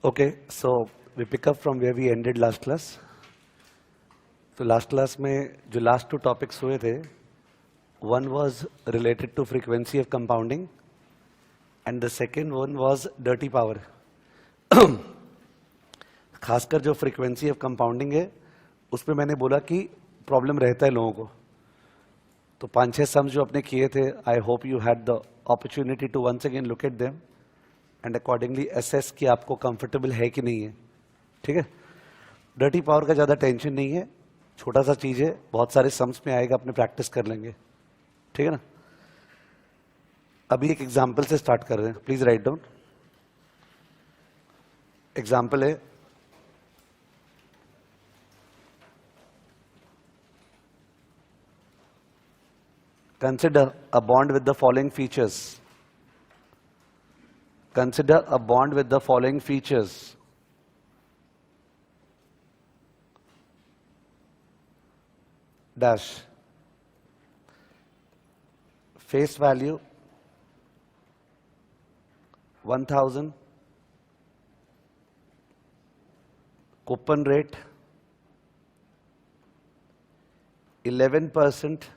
Okay, so we pick up from where we ended last class. तो last class में जो last two topics हुए थे, one was related to frequency of compounding and the second one was dirty power. खासकर जो frequency of compounding है उसमें मैंने बोला कि प्रॉब्लम रहता है लोगों को. तो 5-6 सम्स जो आपने किए थे, I hope you had the opportunity to once again look at them and accordingly assess कि आपको कंफर्टेबल है कि नहीं है. ठीक है, डर्टी पावर का ज़्यादा टेंशन नहीं है, छोटा सा चीज़ है, बहुत सारे सम्स में आएगा, अपने प्रैक्टिस कर लेंगे. ठीक है ना. अभी एक एग्जाम्पल से स्टार्ट कर रहे हैं, प्लीज राइट डाउन. एग्जाम्पल है, consider a bond with the following features. Consider a bond with the following features. Dash. Face value 1000. Coupon rate 11%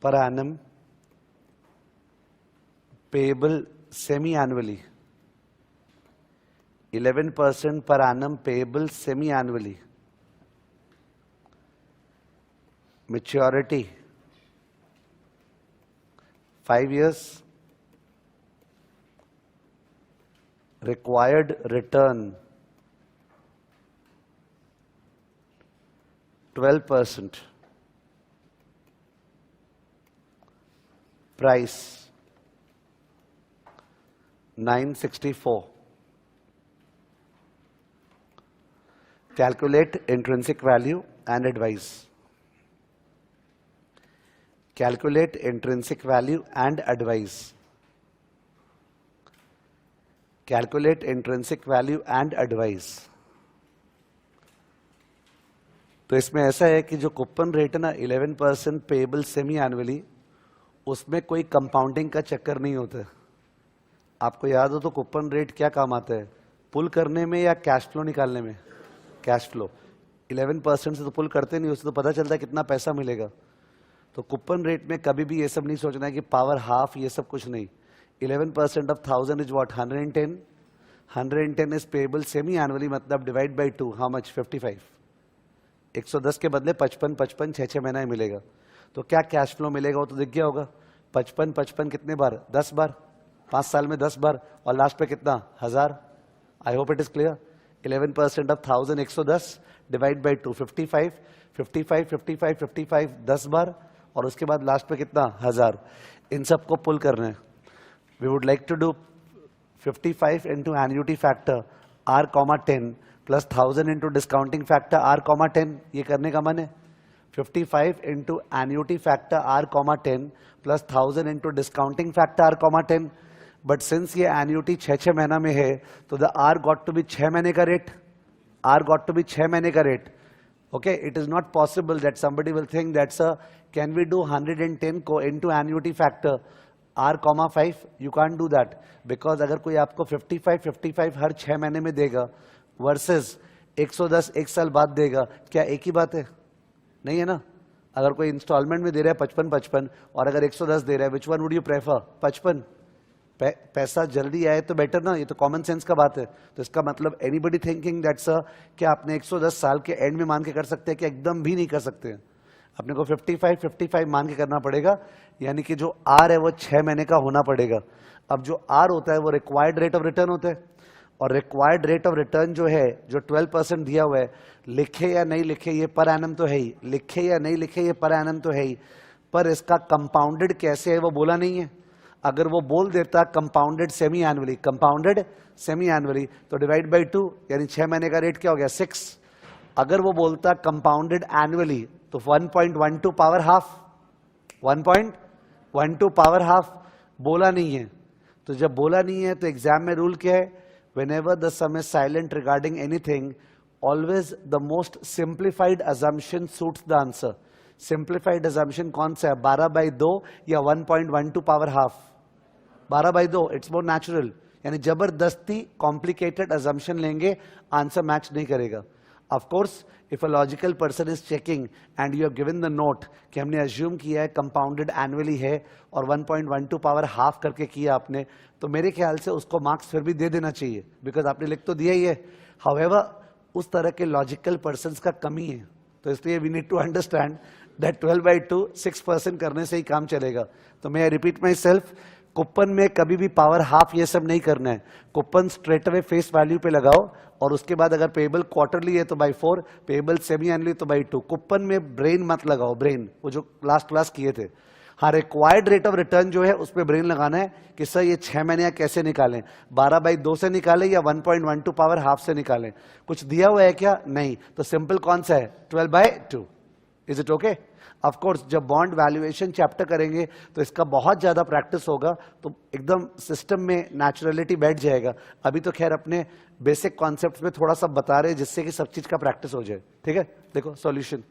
per annum, payable semi-annually. 11% per annum, payable semi-annually. Maturity 5 years. Required return 12%. Price 964. Calculate intrinsic value and advice. Calculate intrinsic value and advice. Calculate intrinsic value and advice. तो इसमें ऐसा है कि जो coupon rate है ना 11% payable semi annually, उसमें कोई कंपाउंडिंग का चक्कर नहीं होता. आपको याद हो तो कूपन रेट क्या काम आता है, पुल करने में या कैश फ्लो निकालने में. कैश फ्लो 11% से तो पुल करते नहीं, उससे तो पता चलता है कितना पैसा मिलेगा. तो कूपन रेट में कभी भी ये सब नहीं सोचना है कि पावर हाफ, ये सब कुछ नहीं. 11% of 1000 is what 110. 110 is payable semi annually, मतलब डिवाइड बाई 2, हाउ मच 55. 110 के बदले 55, 55 6 महीना ही मिलेगा. तो क्या कैश फ्लो मिलेगा वो तो दिख गया होगा. 55 कितने बार, 10 बार, 5 साल में 10 बार, और लास्ट पे कितना 1000. I hope it is clear. 11% of 1000 110 divide by 2 55, 55 55 55 10 बार, और उसके बाद लास्ट पे कितना 1000. इन सबको पुल करना है. We would like to do 55 into annuity factor R,10 plus 1000 into discounting factor R,10. ये करने का मन है. 55 into annuity factor R,10 plus 1000 into discounting factor R,10. But since ये एन्युटी 6 महीना में है तो the R got to be 6 महीने का rate. R got to be 6 महीने का rate. Okay, it is not possible that somebody will think that's a can we do 110 को into annuity factor R,5. You can't do that because अगर कोई आपको 55 हर 6 महीने में देगा वर्सेस 110 एक साल बाद देगा, क्या एक ही बात है? नहीं है ना. अगर कोई इंस्टॉलमेंट में दे रहा है 55 और अगर 110 दे रहा है, which one would you prefer? 55. पैसा जल्दी आए तो बेटर ना. ये तो कॉमन सेंस का बात है. तो इसका मतलब एनीबडी थिंकिंग दैट्स क्या आपने 110 साल के एंड में मान के कर सकते हैं? कि एकदम भी नहीं कर सकते हैं. अपने को 55 मान के करना पड़ेगा, यानी कि जो आर है वो 6 महीने का होना पड़ेगा. अब जो आर होता है वो रिक्वायर्ड रेट ऑफ रिटर्न होता है, और रिक्वायर्ड रेट ऑफ रिटर्न जो है, जो 12% दिया हुआ है, लिखे या नहीं लिखे ये पर एनम तो है ही, लिखे या नहीं लिखे ये पर एनम तो है ही, पर इसका कंपाउंडेड कैसे है वो बोला नहीं है. अगर वो बोल देता compounded semi annually, compounded semi annually, तो डिवाइड बाई 2, यानी 6 महीने का रेट क्या हो गया 6. अगर वो बोलता कंपाउंडेड एनुअली तो 1.12 पावर हाफ, 1.12 पावर हाफ. बोला नहीं है. तो जब बोला नहीं है तो एग्जाम में रूल क्या है? whenever the sum is silent regarding anything, always the most simplified assumption suits the answer. Simplified assumption कौन सा है? 12/2 या 1.12 power half? 12/2. It's more natural. यानी जबरदस्ती कॉम्प्लिकेटेड अजम्पशन लेंगे, आंसर मैच नहीं करेगा. Of course if a logical person is checking and you have given the note कि हमने अज्यूम किया है कंपाउंडेड एनुअली है और 1.12 पावर हाफ करके किया आपने, तो मेरे ख्याल से उसको मार्क्स फिर भी दे देना चाहिए, बिकॉज आपने लिख तो दिया ही है. हाउएवर उस तरह के लॉजिकल पर्सन्स का कमी है, तो इसलिए we need to understand that 12/2 6% करने से ही काम चलेगा. तो मैं रिपीट माई सेल्फ, कुपन में कभी भी पावर हाफ ये सब नहीं करना है. Coupon straight away face value पे लगाओ और उसके बाद अगर पेबल क्वार्टरली है तो बाई 4, पेबल सेमी एनुअली तो बाई 2. कुपन में ब्रेन मत लगाओ, ब्रेन वो जो लास्ट क्लास किए थे. हाँ, रिक्वायर्ड रेट ऑफ रिटर्न जो है उसमें ब्रेन लगाना है कि सर ये 6 महीने कैसे निकालें, 12/2 से निकालें या 1.12 पावर हाफ से निकालें. कुछ दिया हुआ है क्या? नहीं. तो सिंपल कौन सा है? 12/2. Is it okay? Of course जब बॉन्ड वैल्यूएशन चैप्टर करेंगे तो इसका बहुत ज्यादा प्रैक्टिस होगा, तो एकदम सिस्टम में नेचुरलिटी बैठ जाएगा. अभी तो खैर अपने बेसिक कॉन्सेप्ट्स में थोड़ा सा बता रहे हैं जिससे कि सब चीज का प्रैक्टिस हो जाए. ठीक है, देखो solution.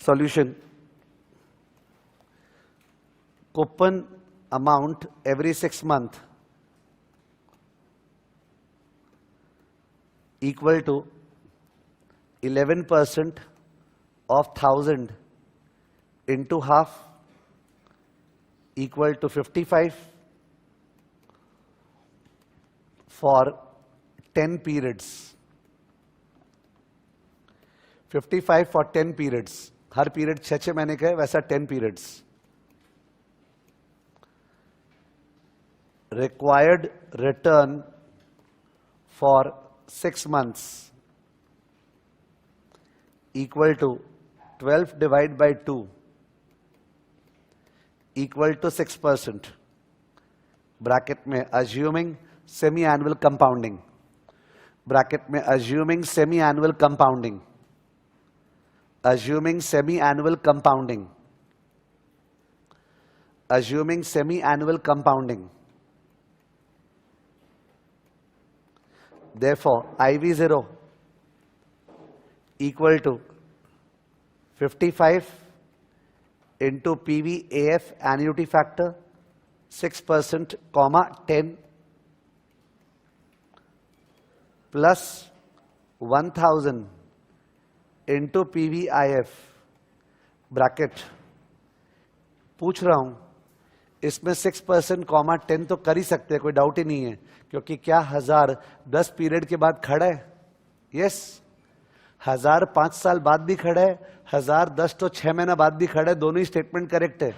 Solution, coupon amount every 6 months equal to 11% of 1000 into half equal to 55 for 10 periods. 55 for 10 periods. Her period 6 महीने का है, वैसा 10 periods. Required return for 6 months equal to 12 divided by 2 equal to 6%. Bracket में assuming semi-annual compounding. Bracket में assuming semi-annual compounding. Assuming semi-annual compounding. Assuming semi-annual compounding. Therefore, IV0 equal to 55 into PVAF annuity factor 6%, 10 plus 1000 into PVIF bracket. पूछ रहा हूं इसमें 6%, 10 तो कर ही सकते हैं, कोई डाउट ही नहीं है, क्योंकि क्या 1000 10 पीरियड के बाद खड़ा है? यस. 1000 5 साल बाद भी खड़ा है, 1000 10 तो 6 महीना बाद भी खड़ा है, दोनों ही स्टेटमेंट करेक्ट है.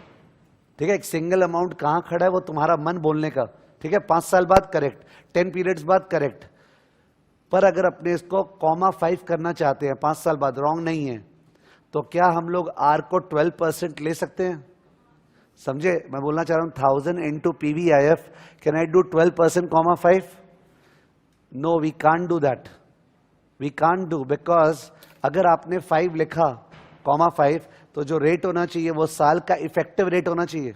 ठीक है, एक सिंगल अमाउंट कहां खड़ा है वो तुम्हारा मन बोलने का. ठीक है, 5 साल बाद करेक्ट, 10 पीरियड्स बाद करेक्ट. पर अगर अपने इसको 5 करना चाहते हैं 5 साल बाद, रॉन्ग नहीं है, तो क्या हम लोग आर को 12% ले सकते हैं? समझे मैं बोलना चाह रहा हूं. 1000 into PVIF, can I do 12%, 5? No, we can't do that. We can't do, because अगर आपने 5 लिखा, 5, तो जो रेट होना चाहिए वो साल का इफेक्टिव रेट होना चाहिए.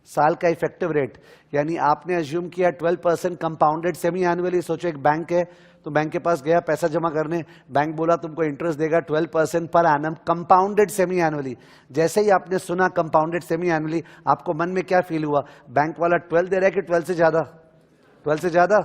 साल का इफेक्टिव रेट, यानी आपने अज्यूम किया 12% कंपाउंडेड सेमी एनुअली. सोचो एक बैंक है, तो बैंक के पास गया पैसा जमा करने, बैंक बोला तुमको इंटरेस्ट देगा 12% पर एनम कंपाउंडेड सेमी एनुअली. जैसे ही आपने सुना कंपाउंडेड सेमी एनुअली, आपको मन में क्या फील हुआ? बैंक वाला 12 दे रहा है कि 12 से ज्यादा? 12 से ज्यादा.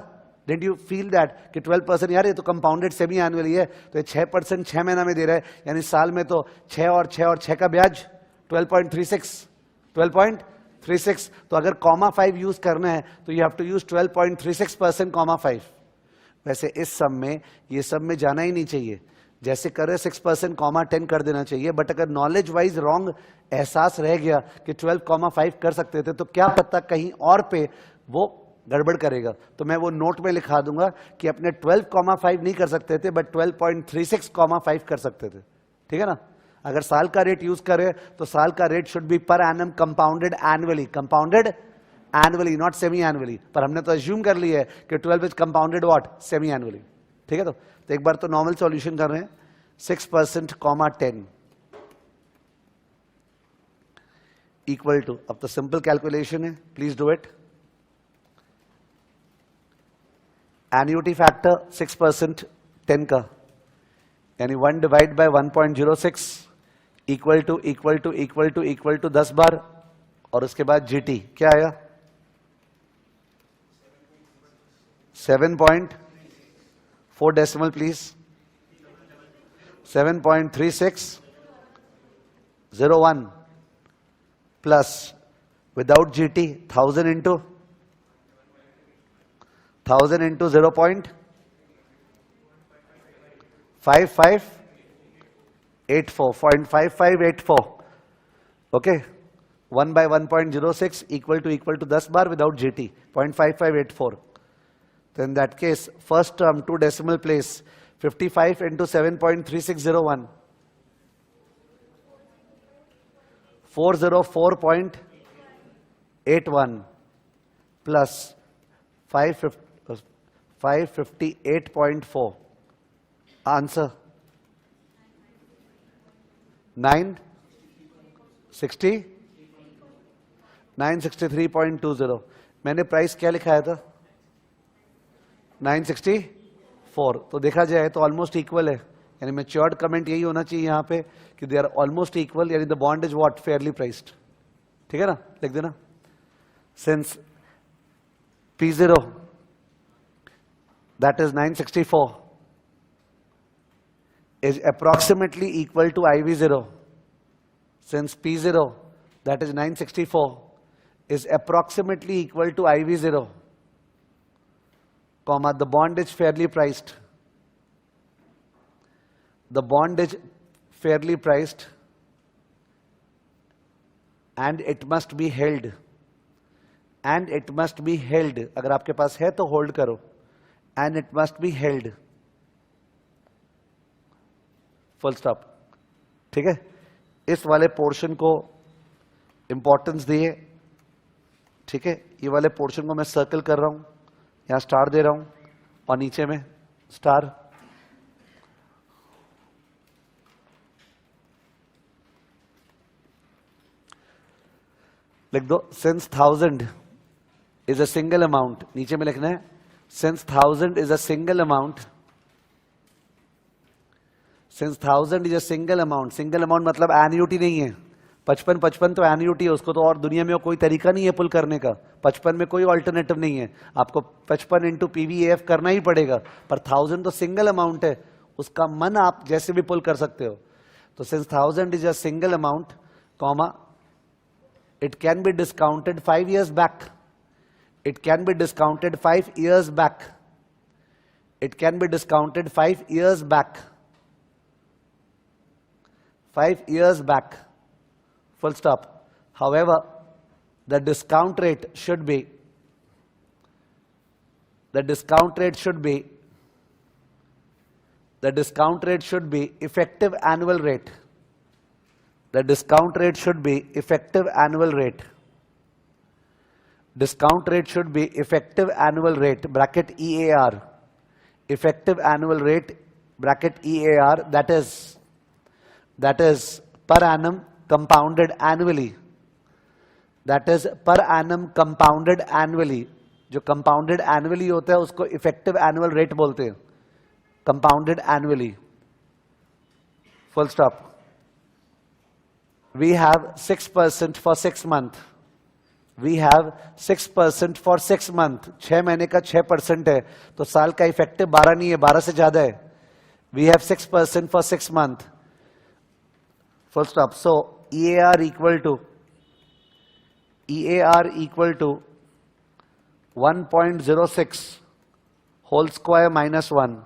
डिड यू फील दैट कि 12% यार ये तो कंपाउंडेड सेमी एनुअली है, तो ये 6% 6 महीना में दे रहा है, यानी साल में तो 6 और 6 और 6 का ब्याज 12.36. 12.36. तो अगर 5 यूज करना है तो यू हैव टू यूज 12.36%, 5. वैसे इस सब में, ये सब में जाना ही नहीं चाहिए. जैसे कर रहे 6%, 10 कर देना चाहिए. बट अगर नॉलेज वाइज रॉन्ग एहसास रह गया कि 12,5 कर सकते थे, तो क्या पता कहीं और पे वो गड़बड़ करेगा. तो मैं वो नोट में लिखा दूंगा कि अपने 12,5 नहीं कर सकते थे, बट 12.36,5 कर सकते थे. ठीक है ना? अगर साल का रेट यूज करें तो साल का रेट शुड बी पर annum compounded annually. Compounded annually, not semi annually. पर हमने तो अज्यूम कर लिया है कि 12 is compounded what? Semi annually. ठीक है, तो एक बार तो नॉर्मल सॉल्यूशन कर रहे हैं. 6%, 10 इक्वल टू, अब तो सिंपल कैलकुलेशन है, please do it. Annuity factor 6% 10 का, यानी 1 डिवाइड बाय 1.06 इक्वल टू 10 बार, और उसके बाद जीटी क्या आया? 7.4 decimal please. 7.3601 plus without GT 1000 into 0.5584. Okay, 1 by 1.06 equal to 10 bar without GT 0.5584. So in that case, first term 2 decimal place, 55 into 7.3601, 404.81 plus 558.4. Answer 963.20. मैंने price क्या लिखाया था? 964. तो देखा जाए तो ऑलमोस्ट इक्वल है, यानी मैच्योर्ड कमेंट यही होना चाहिए यहाँ पे कि दे आर ऑलमोस्ट इक्वल, यानी the bond is what, Fairlie priced. ठीक है ना, लिख देना. Since P0 that is 964 is approximately equal to IV0, since P0 that is 964 is approximately equal to IV0, comma, the bond is fairly priced. The bond is fairly priced and it must be held. And it must be held. अगर आपके पास है तो hold करो. And it must be held. Full stop. ठीक है, इस वाले portion को इंपॉर्टेंस दिए. ठीक है, ये वाले पोर्शन को मैं सर्कल कर रहा हूं, यहां स्टार दे रहा हूं और नीचे में स्टार. लिख दो, since 1000 is a single amount. नीचे में लिखना है since 1000 is a single amount. Since 1000 is a single amount. single amount मतलब एन्युटी नहीं है. 55 तो एन्युटी है, उसको तो और दुनिया में कोई तरीका नहीं है पुल करने का. 55 में कोई ऑल्टरनेटिव नहीं है, आपको 55 इंटू PVAF करना ही पड़ेगा. पर 1000 तो सिंगल अमाउंट है, उसका मन आप जैसे भी पुल कर सकते हो. तो since 1000 is a single amount, comma, it can be discounted 5 years back. It can be discounted 5 years back. It can be discounted 5 years back. 5 years back. Full stop. However, the discount rate should be effective annual rate. The discount rate should be effective annual rate. Discount rate should be effective annual rate, bracket EAR. Effective annual rate, bracket EAR, that is per annum compounded annually. That is per annum compounded annually. जो compounded annually होता है उसको effective annual rate बोलते हैं. Compounded annually. Full stop. We have 6% for 6 months. We have 6% for 6 months. 6 महीने का 6% है, तो साल का इफेक्टिव 12 नहीं है, 12 से ज्यादा है. We have 6% for 6 months. Full stop. So EAR equal to 1.06 whole square minus 1.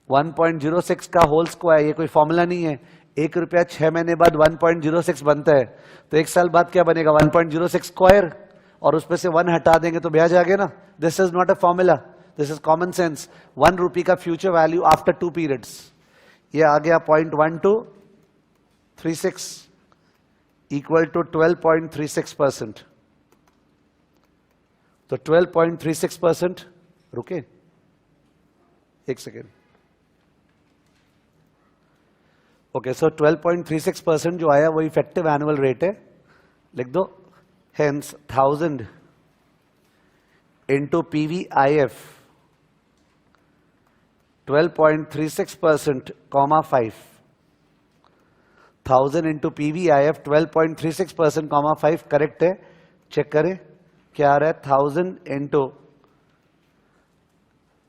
1.06 का होल स्क्वायर, ये कोई फॉर्मूला नहीं है. 1 रुपया 6 महीने बाद 1.06 बनता है, तो 1 साल बाद क्या बनेगा? 1.06 स्क्वायर, और उसमें से 1 हटा देंगे तो ब्याज आ गया ना. This is not a formula, this is common sense. 1 रुपये का फ्यूचर वैल्यू आफ्टर 2 पीरियड्स, ये आ गया 0.1236 इक्वल टू 12.36%. तो 12.36%, रुके एक सेकेंड. ओके, सो 12.36% जो आया वो इफेक्टिव एनुअल रेट है. लिख दो, hence 1000 into PVIF 12.36%, 5. 1000 into PVIF 12.36%, 5. Correct है, चेक करें क्या आ रहा है. 1000 इंटू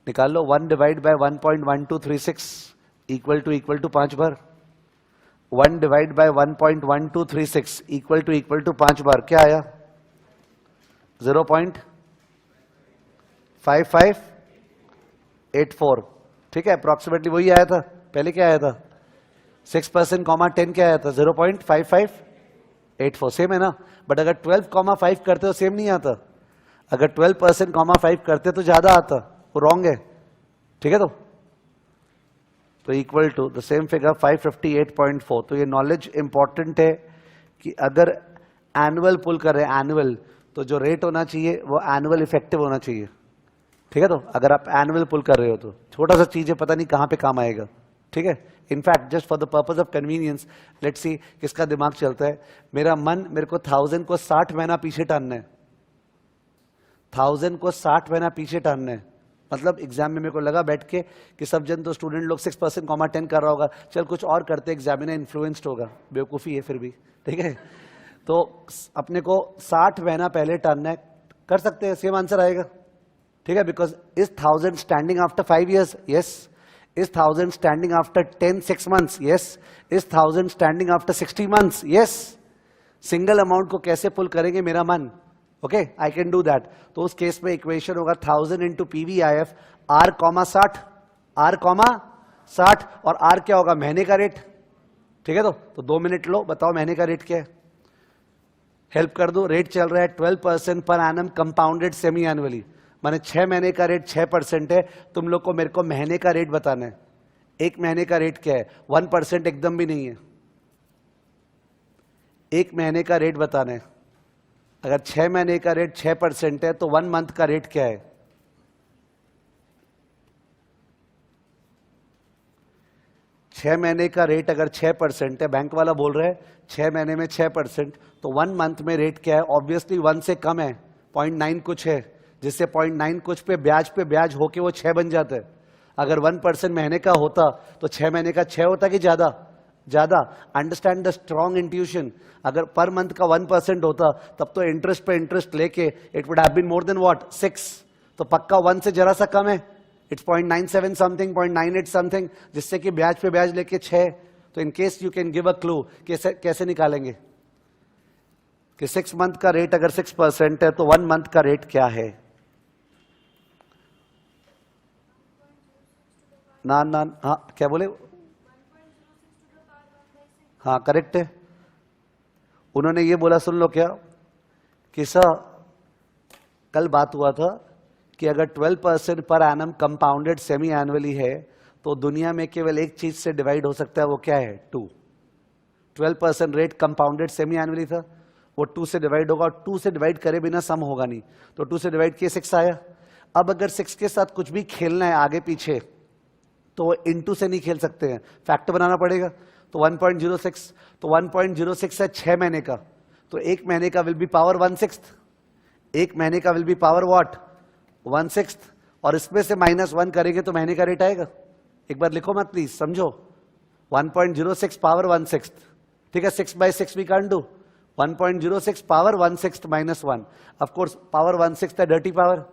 निकाल लो। 1 डिवाइड बाय 1.1236 इक्वल टू 5 बार। 1 डिवाइड बाय 1.1236 इक्वल टू 5 बार। क्या आया? 0.5584। ठीक है, अप्रोक्सीमेटली वही आया था। पहले क्या आया था? 6% कॉमा 10 क्या आया था? 0.5584। सेम है ना? बट अगर 12,5 करते हो सेम नहीं आता। अगर 12% कॉमा 5 करते तो ज्यादा आता, वो रॉन्ग है। ठीक है, तो equal to the same figure 558.4। तो ये नॉलेज इंपॉर्टेंट है कि अगर एनुअल पुल कर रहे हैं एनुअल, तो जो रेट होना चाहिए वो एनुअल इफेक्टिव होना चाहिए। ठीक है, तो अगर आप एनुअल पुल कर रहे हो तो छोटा सा चीज है, पता नहीं कहां पे काम आएगा। ठीक है, in fact just for the purpose of convenience let's see किसका दिमाग चलता है। मेरा मन मेरे को 1000 को 60 महीना पीछे टानना है। 1000 को 60 महीना पीछे टानना है। मतलब एग्जाम में मेरे को लगा बैठ के कि सब जन तो स्टूडेंट लोग 6% कॉमा 10 कर रहा होगा, चल कुछ और करते, एग्जामिनर इन्फ्लुएंस्ड होगा। बेवकूफ़ी है फिर भी। ठीक है, तो अपने को 60 महीना पहले टानना है। कर सकते हैं, सेम आंसर आएगा। ठीक है, because is 1000 standing after 5 years? Yes. Is 1000 standing after 6 months? Yes. Is 1000 standing after 60 months? Yes. Single amount को कैसे पुल करेंगे मेरा मन? Okay, I can do that. तो उस केस में इक्वेशन होगा 1000 इंटू PVIF R, 60 R, 60 और R क्या होगा? महीने का रेट। ठीक है, तो 2 मिनट लो, बताओ महीने का रेट क्या है? हेल्प कर दो। रेट चल रहा है 12% पर एनम कंपाउंडेड सेमी एनुअली, माने 6 महीने का रेट 6% है। तुम लोग को मेरे को महीने का रेट बताना है। एक महीने का रेट क्या है? 1% एकदम भी नहीं है। एक महीने का रेट बताना है। अगर 6 महीने का रेट 6% है तो 1 मंथ का रेट क्या है? छह महीने का रेट अगर 6% है, बैंक वाला बोल रहा है 6 महीने में 6%, तो 1 मंथ में रेट क्या है? ऑब्वियसली 1 से कम है, 0.9 कुछ है, जिससे 0.9 कुछ पे ब्याज होके वो 6 बन जाता है। अगर 1% महीने का होता तो 6 महीने का 6 होता कि ज्यादा? ज्यादा। Understand the strong intuition. अगर पर मंथ का 1% होता तब तो इंटरेस्ट पे इंटरेस्ट लेके it would have been more than what? 6। तो पक्का 1 से जरा सा कम है, इट्स 0.97 समथिंग, 0.98 समथिंग, जिससे कि ब्याज पे ब्याज लेके 6। तो in case you can give a clue, कैसे निकालेंगे कि 6 मंथ का रेट अगर 6% है तो 1 मंथ का रेट क्या है? ना ना, हाँ क्या बोले? हाँ करेक्ट है। उन्होंने ये बोला, सुन लो क्या, कि सर कल बात हुआ था कि अगर 12% पर एनम कंपाउंडेड सेमी एनुअली है तो दुनिया में केवल एक चीज से डिवाइड हो सकता है, वो क्या है? 2। 12% रेट कंपाउंडेड सेमी एनुअली था, वो 2 से डिवाइड होगा, और 2 से डिवाइड करे बिना सम होगा नहीं, तो 2 से डिवाइड किए 6 आया। अब अगर 6 के साथ कुछ भी खेलना है आगे पीछे तो इनटू से नहीं खेल सकते हैं, फैक्टर बनाना पड़ेगा। तो 1.06, तो 1.06 है 6 महीने का, तो 1 महीने का विल बी पावर 1/6। 1 महीने का विल बी पावर व्हाट? 1/6। और इसमें से -1 करेंगे तो महीने का रेट आएगा। एक बार लिखो मत प्लीज, समझो। 1.06 पावर 1/6। ठीक है, 6/6 we can't do. 1.06 power 1/6 -1। Of course power 1/6 है डर्टी पावर।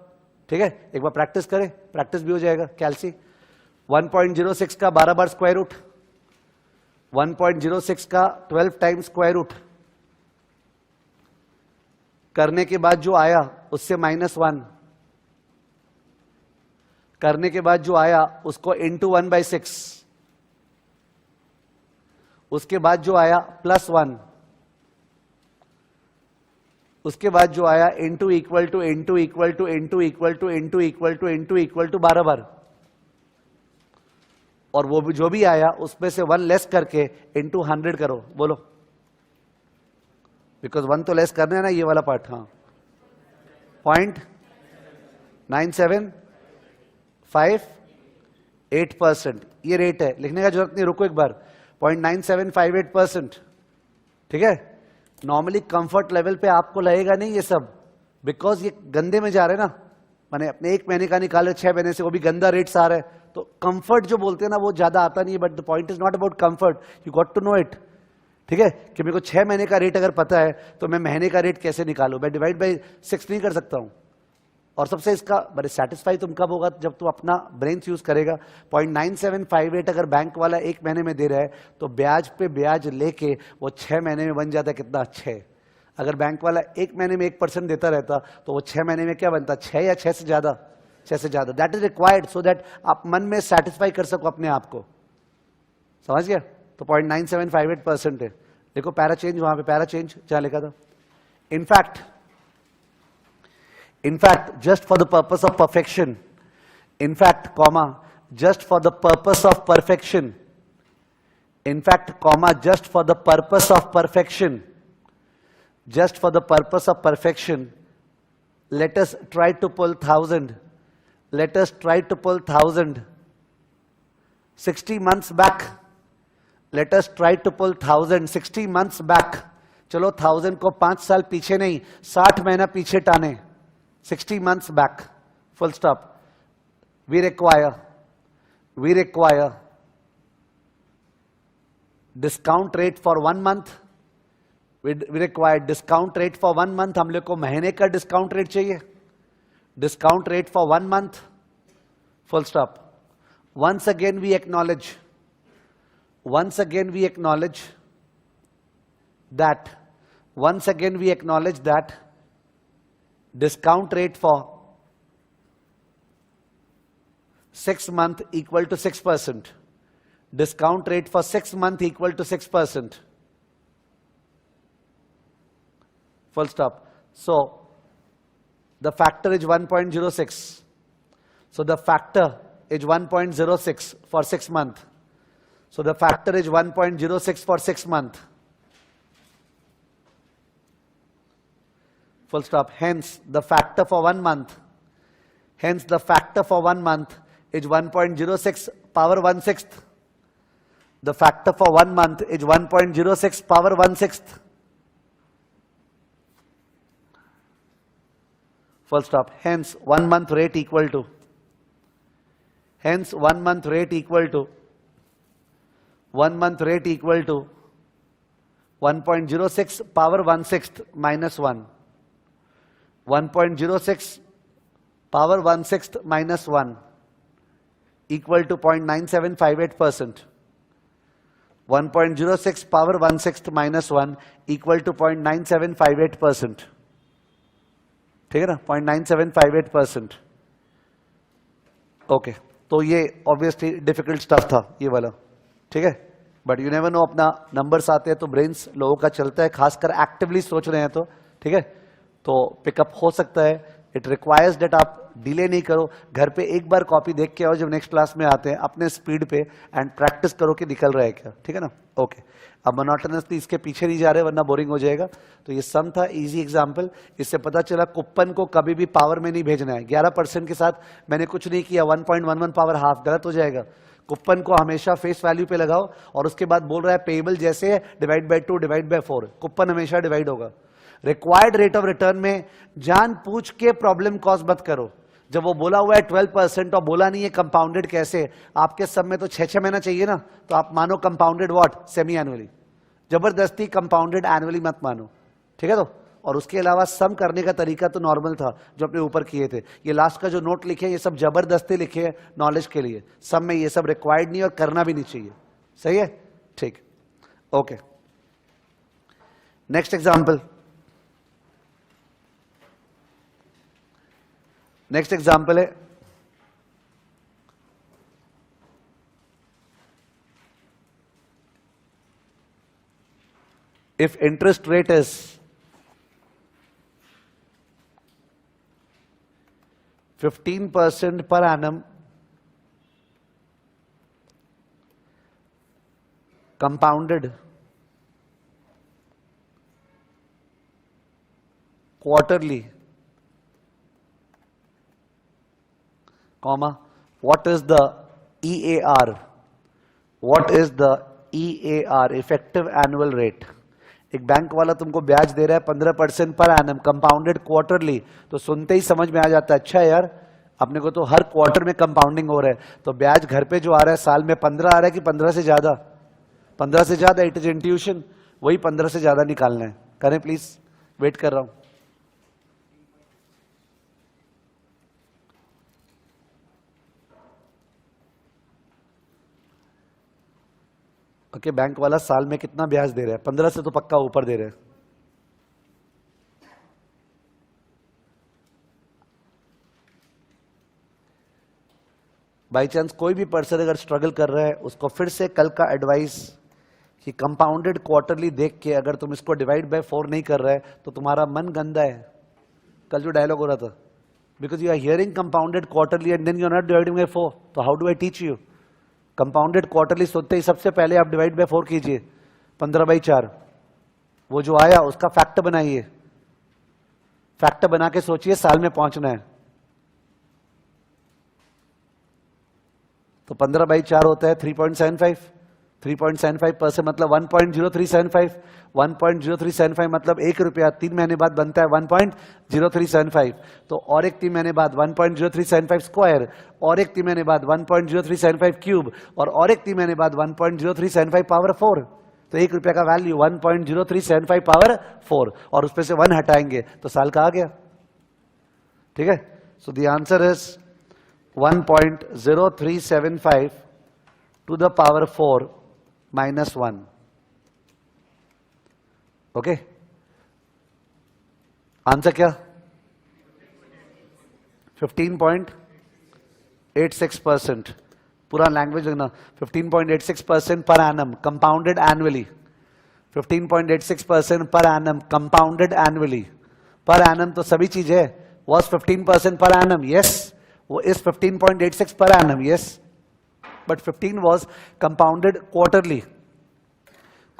ठीक है, एक बार प्रैक्टिस करें, प्रैक्टिस भी हो जाएगा। कैलसी 1.06 का 12 बार स्क्वायर रूट, 1.06 का 12 टाइम्स स्क्वायर रूट करने के बाद जो आया उससे -1 करने के बाद जो आया उसको इंटू 1/6, उसके बाद जो आया +1, उसके बाद जो आया into equal to into equal to into equal to into equal to into equal to 12 बार, और वो भी जो भी आया उसमें से 1 लेस करके इंटू 100 करो। बोलो, बिकॉज 1 तो लेस करना है ना, ये वाला पार्ट। हाँ, 0.9758%, ये रेट है, लिखने का जरूरत नहीं, रुको एक बार। 0.9758%। ठीक है, नॉर्मली कंफर्ट लेवल पे आपको लगेगा नहीं ये सब, बिकॉज ये गंदे में जा रहे हैं ना, माने अपने 1 महीने का निकाले 6 महीने से, वो भी गंदा रेट्स आ रहा है, तो कंफर्ट जो बोलते हैं ना वो ज्यादा आता नहीं है। But the point is not about comfort, you got to know it. ठीक है, कि मेरे को 6 महीने का रेट अगर पता है तो मैं महीने का रेट कैसे निकालूं? मैं डिवाइड बाई 6 नहीं कर सकता हूं। और सबसे इसका बड़े सेटिस्फाई तुम कब होगा, जब तू अपना ब्रेन यूज करेगा। 0.9758 अगर बैंक वाला 1 महीने में दे रहा है तो ब्याज पे ब्याज लेके वो 6 महीने में बन जाता है कितना, 6। अगर बैंक वाला 1 महीने में 1% देता रहता तो वो 6 महीने में क्या बनता, 6 या 6 से ज्यादा, 6 से ज्यादा। That is required so that आप मन में सेटिस्फाई कर सको अपने आप को, समझ गया। तो 0.9758% है। देखो पैरा चेंज, वहां पे पैरा चेंज क्या लिखा था, in fact just for the purpose of perfection, in fact comma just for the purpose of perfection, in fact comma just for the purpose of perfection, just for the purpose of perfection, let us try to pull 1000, let us try to pull 1000 60 months back, let us try to pull 1000 60 months back। चलो 1000 को 5 साल पीछे नहीं, 60 महीना पीछे टाने, 60 months back, full stop। we require discount rate for 1 month, we require discount rate for 1 month। हम लोग को महीने का डिस्काउंट रेट चाहिए, discount rate for 1 month, full stop। once again we acknowledge that discount rate for 6 month equal to 6%, discount rate for 6 month equal to 6%, full stop। so the factor is 1.06, so the factor is 1.06 for 6 month, so the factor is 1.06 for 6 month, full stop। hence the factor for 1 month, hence the factor for 1 month is 1.06 power 1/6, the factor for 1 month is 1.06 power 1/6, full stop। hence 1 month rate equal to, hence 1 month rate equal to 1.06 power 1/6 minus 1, 1.06 power 1/6 minus 1 equal to 0.9758%, 1.06 power 1/6 minus 1 equal to 0.9758%, ठीक है ना, 0.9758%। Okay, तो ये obviously difficult stuff था ये वाला, ठीक है, बट यू नेवर नो, अपना नंबर्स आते हैं तो ब्रेन्स लोगों का चलता है, खासकर एक्टिवली सोच रहे हैं तो, ठीक है, तो पिकअप हो सकता है। इट रिक्वायर्स दैट आप डिले नहीं करो, घर पे एक बार कॉपी देख के आओ जब नेक्स्ट क्लास में आते हैं अपने स्पीड पे, एंड प्रैक्टिस करो कि निकल रहा है क्या, ठीक है ना। ओके, अब मोनोटोनसली इसके पीछे नहीं जा रहे वरना बोरिंग हो जाएगा। तो ये सम था, इजी एग्जांपल। इससे पता चला कुप्पन को कभी भी पावर में नहीं भेजना है। 11% के साथ मैंने कुछ नहीं किया, 1.11 पावर हाफ, गलत हो जाएगा। कुप्पन को हमेशा फेस वैल्यू पे लगाओ, और उसके बाद बोल रहा है पेबल जैसे है divide by 2 divide by 4, Kuppan हमेशा डिवाइड होगा। रिक्वायर्ड रेट ऑफ रिटर्न में जान पूछ के प्रॉब्लम कॉज मत करो। जब वो बोला हुआ है 12% और बोला नहीं है कंपाउंडेड कैसे, आपके सब में तो 6 महीना चाहिए ना, तो आप मानो कंपाउंडेड व्हाट, सेमी एनुअली। जबरदस्ती कंपाउंडेड एनुअली मत मानो, ठीक है। तो और उसके अलावा सम करने का तरीका तो नॉर्मल था जो अपने ऊपर किए थे। ये लास्ट का जो नोट लिखे ये सब जबरदस्ती लिखे हैं नॉलेज के लिए, सम में ये सब रिक्वायर्ड नहीं और करना भी नहीं चाहिए, सही है, ठीक। Okay, next example, next example है if interest rate is 15% per annum compounded quarterly, comma, what is the EAR, what is the EAR, effective annual rate। एक बैंक वाला तुमको ब्याज दे रहा है 15% पर एनम कंपाउंडेड क्वार्टरली, तो सुनते ही समझ में आ जाता है अच्छा यार अपने को तो हर क्वार्टर में कंपाउंडिंग हो रहा है, तो ब्याज घर पे जो आ रहा है साल में 15 आ रहा है कि 15 से ज्यादा, 15 से ज्यादा, इट इज इंट्यूशन, वही 15 से ज्यादा निकालना है। करें प्लीज, वेट कर रहा हूं। ओके, बैंक वाला साल में कितना ब्याज दे रहा है? 15 से तो पक्का ऊपर दे रहे हैं। बाई चांस कोई भी पर्सन अगर स्ट्रगल कर रहा है, उसको फिर से कल का एडवाइस कि कंपाउंडेड क्वार्टरली देख के अगर तुम इसको डिवाइड बाय 4 नहीं कर रहे है तो तुम्हारा मन गंदा है। कल जो डायलॉग हो रहा था, because you are hearing compounded quarterly and then you are not dividing by 4, तो how do I teach you? Compounded quarterly सोचते ही सबसे पहले आप डिवाइड बाय 4 कीजिए, 15/4। वो जो आया उसका फैक्टर बनाइए, फैक्टर बना के सोचिए साल में पहुंचना है। तो 15/4 होता है 3.75। 3.75% मतलब 1.0375। 1.0375 मतलब 1 रुपया 3 महीने बाद बनता है 1.0375। तो और एक 3 महीने बाद 1.0375 स्क्वायर, और एक 3 महीने बाद 1.0375 क्यूब, और एक 3 महीने बाद 1.0375 पावर 4। तो 1 रुपया का वैल्यू 1.0375 पावर 4, और उसमें से 1 हटाएंगे तो साल का आ गया। ठीक है, so the answer is 1.0375 to the power 4 minus 1. Okay, answer क्या? 15.86%। पूरा लैंग्वेज लिखना, 15.86% पर एनम कंपाउंडेड एनुअली। 15.86% पर annum compounded annually. Per annum तो सभी चीज है। Was 15% per annum? यस। वो is 15.86 per annum? Yes, but 15 was compounded quarterly.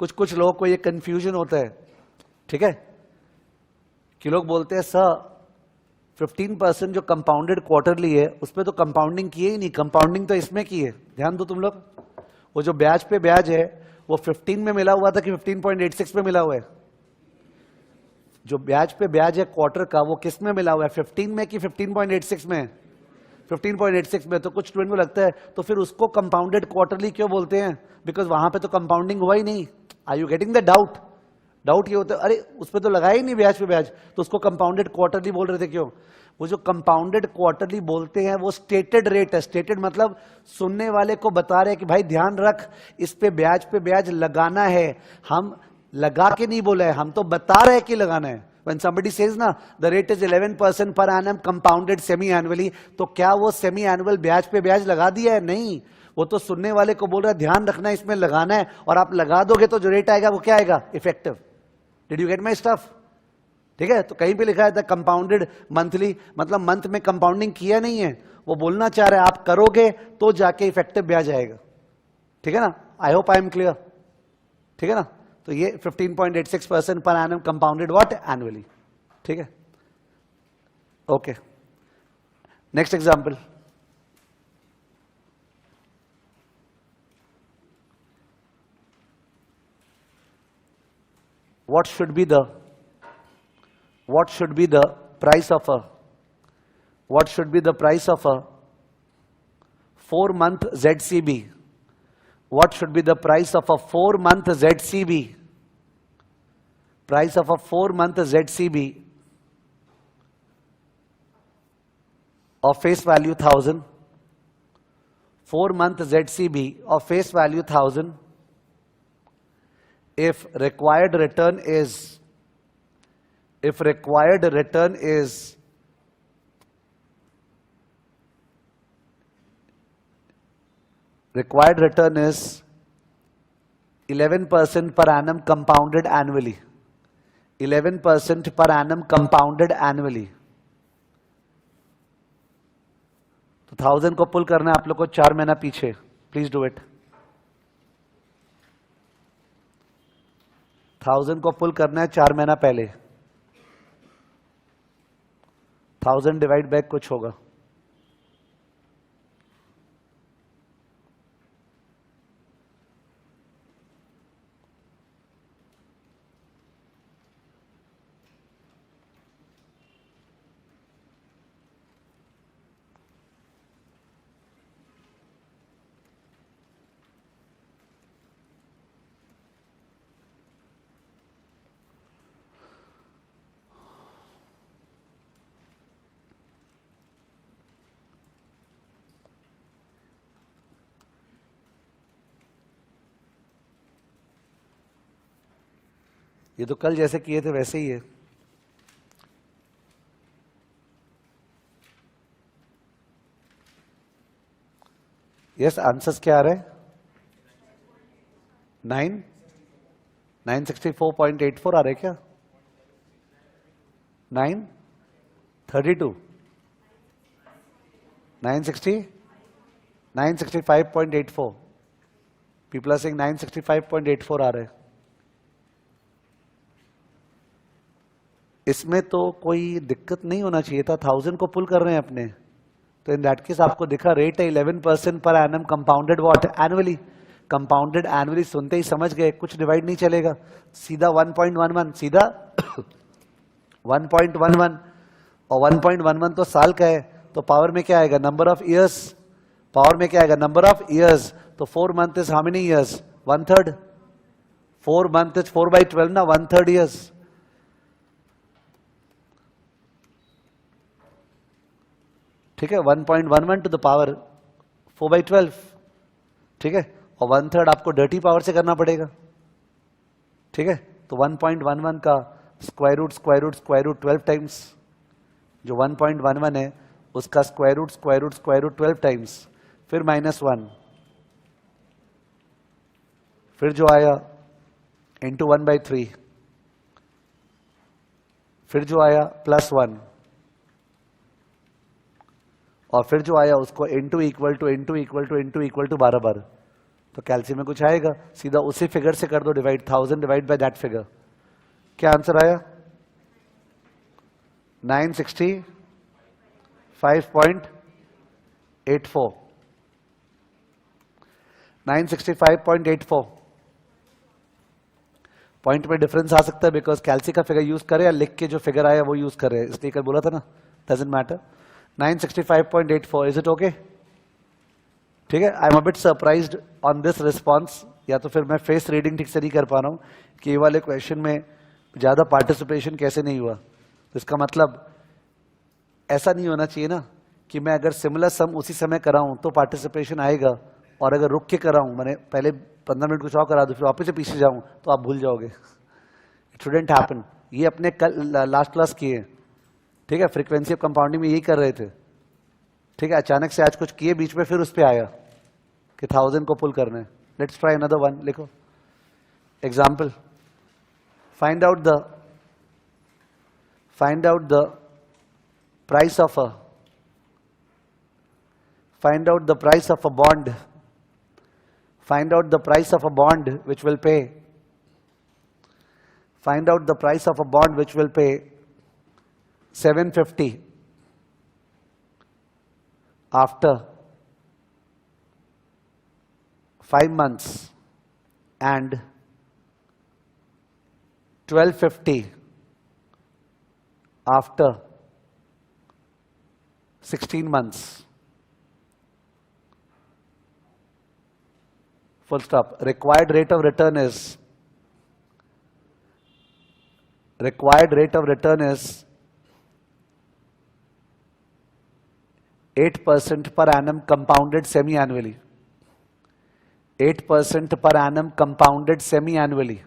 कुछ कुछ लोगों को ये कंफ्यूजन होता है, ठीक है, कि लोग बोलते हैं सर 15% जो कंपाउंडेड क्वार्टरली है उसमें तो कंपाउंडिंग किए ही नहीं, कंपाउंडिंग तो इसमें की है। ध्यान दो तुम लोग, वो जो ब्याज पे ब्याज है वो 15 में मिला हुआ था कि 15.86 में मिला हुआ है? जो ब्याज पे ब्याज है क्वार्टर का, वो किस में मिला हुआ है, 15 में कि 15.86 में? 15.86 में। तो कुछ स्टूडेंट को लगता है तो फिर उसको कंपाउंडेड क्वार्टरली क्यों बोलते हैं? बिकॉज वहां पे तो कंपाउंडिंग हुआ ही नहीं। Are you getting the doubt? Doubt ये होता है अरे उसमें तो लगाया ही नहीं ब्याज पे ब्याज, तो उसको कंपाउंडेड क्वार्टरली बोल रहे थे क्यों? वो जो कंपाउंडेड क्वार्टरली बोलते हैं वो स्टेटेड रेट है। स्टेटेड मतलब सुनने वाले को बता रहे हैं कि भाई ध्यान रख, इस पे ब्याज लगाना है। हम लगा के नहीं बोला है, हम तो बता रहे हैं कि लगाना है। When somebody says ना the rate is 11% per annum compounded semi annually, तो क्या वो सेमी एनुअल ब्याज पे ब्याज लगा दिया है? नहीं, वो तो सुनने वाले को बोल रहा है ध्यान रखना इसमें लगाना है, और आप लगा दोगे तो जो रेट आएगा वो क्या आएगा? Effective. Did you get my stuff? ठीक है, तो कहीं पे लिखा है कंपाउंडेड मंथली, मतलब मंथ में कंपाउंडिंग किया नहीं है। वो बोलना चाह रहे हैं आप करोगे तो जाके इफेक्टिव ब्याज आएगा। ठीक है ना? I hope I am clear. ठीक है ना? तो ये 15.86% पर एनम कंपाउंडेड व्हाट? एनुअली। ठीक है, okay, next example. what should be the price of a 4-month ZCB? What should be the price of a 4-month ZCB? Price of a 4-month ZCB of face value 1000. 4-month ZCB of face value 1000. If required return is 11% per annum compounded annually. 11% per annum compounded annually. तो 1000 को pull करना है आप लोग को 4 महीना पीछे। Please do it. 1000 को पुल करना है 4 महीना पहले। 1000 डिवाइड बाय कुछ होगा। ये तो कल जैसे किए थे वैसे ही है। यस, आंसर्स क्या आ रहे हैं? 964.84 आ रहे क्या? 932 960 965.84 पीपल आर सेइंग 965.84 आ रहे हैं। इसमें तो कोई दिक्कत नहीं होना चाहिए था, 1000 को पुल कर रहे हैं अपने, तो इन दैट केस आपको दिखा रेट है 11% पर annum compounded what annually. Compounded annually सुनते ही समझ गए कुछ डिवाइड नहीं चलेगा, सीधा 1.11 सीधा 1.11 और 1.11 तो साल का है, तो पावर में क्या आएगा? Number of years. पावर में क्या आएगा? Number of years. तो 4 month is how many years? 1/3। 4 month is 4/12 ना, 1/3 ईयर्स। ठीक है, 1.11 टू द पावर 4/12। ठीक है, और 1/3 आपको डर्टी पावर से करना पड़ेगा। ठीक है, तो 1.11 का square root square root square root 12 times, जो 1.11 है उसका square root square root square root 12 times, फिर -1, फिर जो आया इंटू 1/3, फिर जो आया +1, और फिर जो आया उसको into equal to into equal to into equal to 12 बार। तो कैल्सियम में कुछ आएगा, सीधा उसी फिगर से कर दो divide, 1000 divide by that figure. क्या आंसर आया? 965.84। 965.84 पॉइंट में डिफरेंस आ सकता है बिकॉज कैल्सी का फिगर यूज करे या लिख के जो फिगर आया वो यूज करे, इसलिए कल बोला था ना, doesn't matter. 965.84, is it okay? ठीक है, I am a bit surprised on this response, या तो फिर मैं फेस रीडिंग ठीक से नहीं कर पा रहा हूं कि ये वाले क्वेश्चन में ज्यादा पार्टिसिपेशन कैसे नहीं हुआ। तो इसका मतलब ऐसा नहीं होना चाहिए ना कि मैं अगर सिमिलर सम उसी समय कराऊं तो पार्टिसिपेशन आएगा, और अगर रुक के कराऊं, मैंने पहले 15 मिनट कुछ और करा दूं फिर वापस से पीछे जाऊं तो आप भूल जाओगे। It shouldn't happen. ये अपने कल लास्ट क्लास किए। ठीक है, फ्रीक्वेंसी ऑफ कंपाउंडिंग में यही कर रहे थे। ठीक है, अचानक से आज कुछ किए बीच में, फिर उस पर आया कि 1000 को पुल करना है। Let's try another one. लिखो example, find out the price of a find out the price of a bond find out the price of a bond which will pay find out the price of a bond which will pay 750 after 5 months and 1250 after 16 months. Full stop. Required rate of return is 8% per annum compounded semi-annually. 8% per annum compounded semi-annually.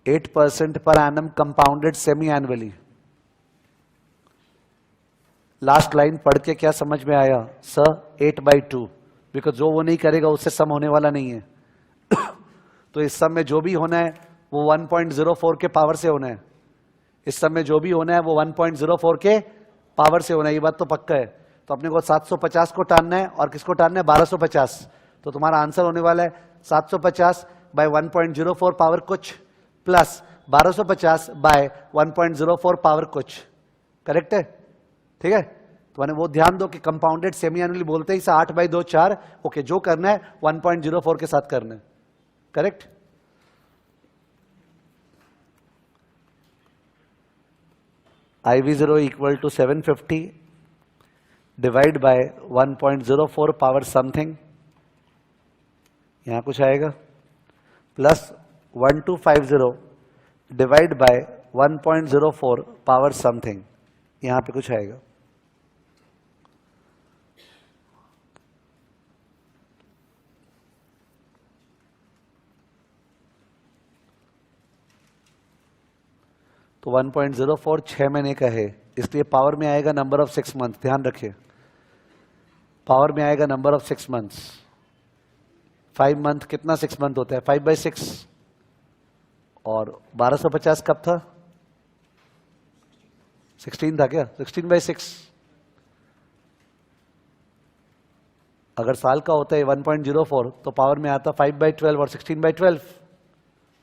8% per annum compounded semi-annually. Last line पढ़ के क्या समझ में आया? Sir 8/2, because जो वो नहीं करेगा उससे सम होने वाला नहीं है। तो इस सम में जो भी होना है वो 1.04 के पावर से होना है। इस सम में जो भी होना है वो 1.04 के पावर से होना है, ये बात तो पक्का है। तो अपने को 750 को टानना है, और किसको टानना है? 1250। तो तुम्हारा आंसर होने वाला है 750 बाय 1.04 पावर कुछ प्लस 1250 बाय 1.04 पावर कुछ। करेक्ट है? ठीक है, तो मैंने वो ध्यान दो कि कंपाउंडेड सेमी एनुअली बोलते ही 8/2 4। ओके, जो करना है 1.04 के साथ करना है। Correct? IV0 equal to 750 divide by 1.04 power something, यहां कुछ आएगा, plus 1250 divide by 1.04 power something, यहां पे कुछ आएगा। तो 1.04 6 महीने का है, इसलिए पावर में आएगा नंबर ऑफ 6 मंथ। ध्यान रखिए, पावर में आएगा नंबर ऑफ 6 मंथ्स। 5 मंथ कितना 6 मंथ होता है? 5/6। और 1250 कब था? 16 था क्या? 16/6। अगर साल का होता है 1.04 तो पावर में आता 5/12 और 16/12।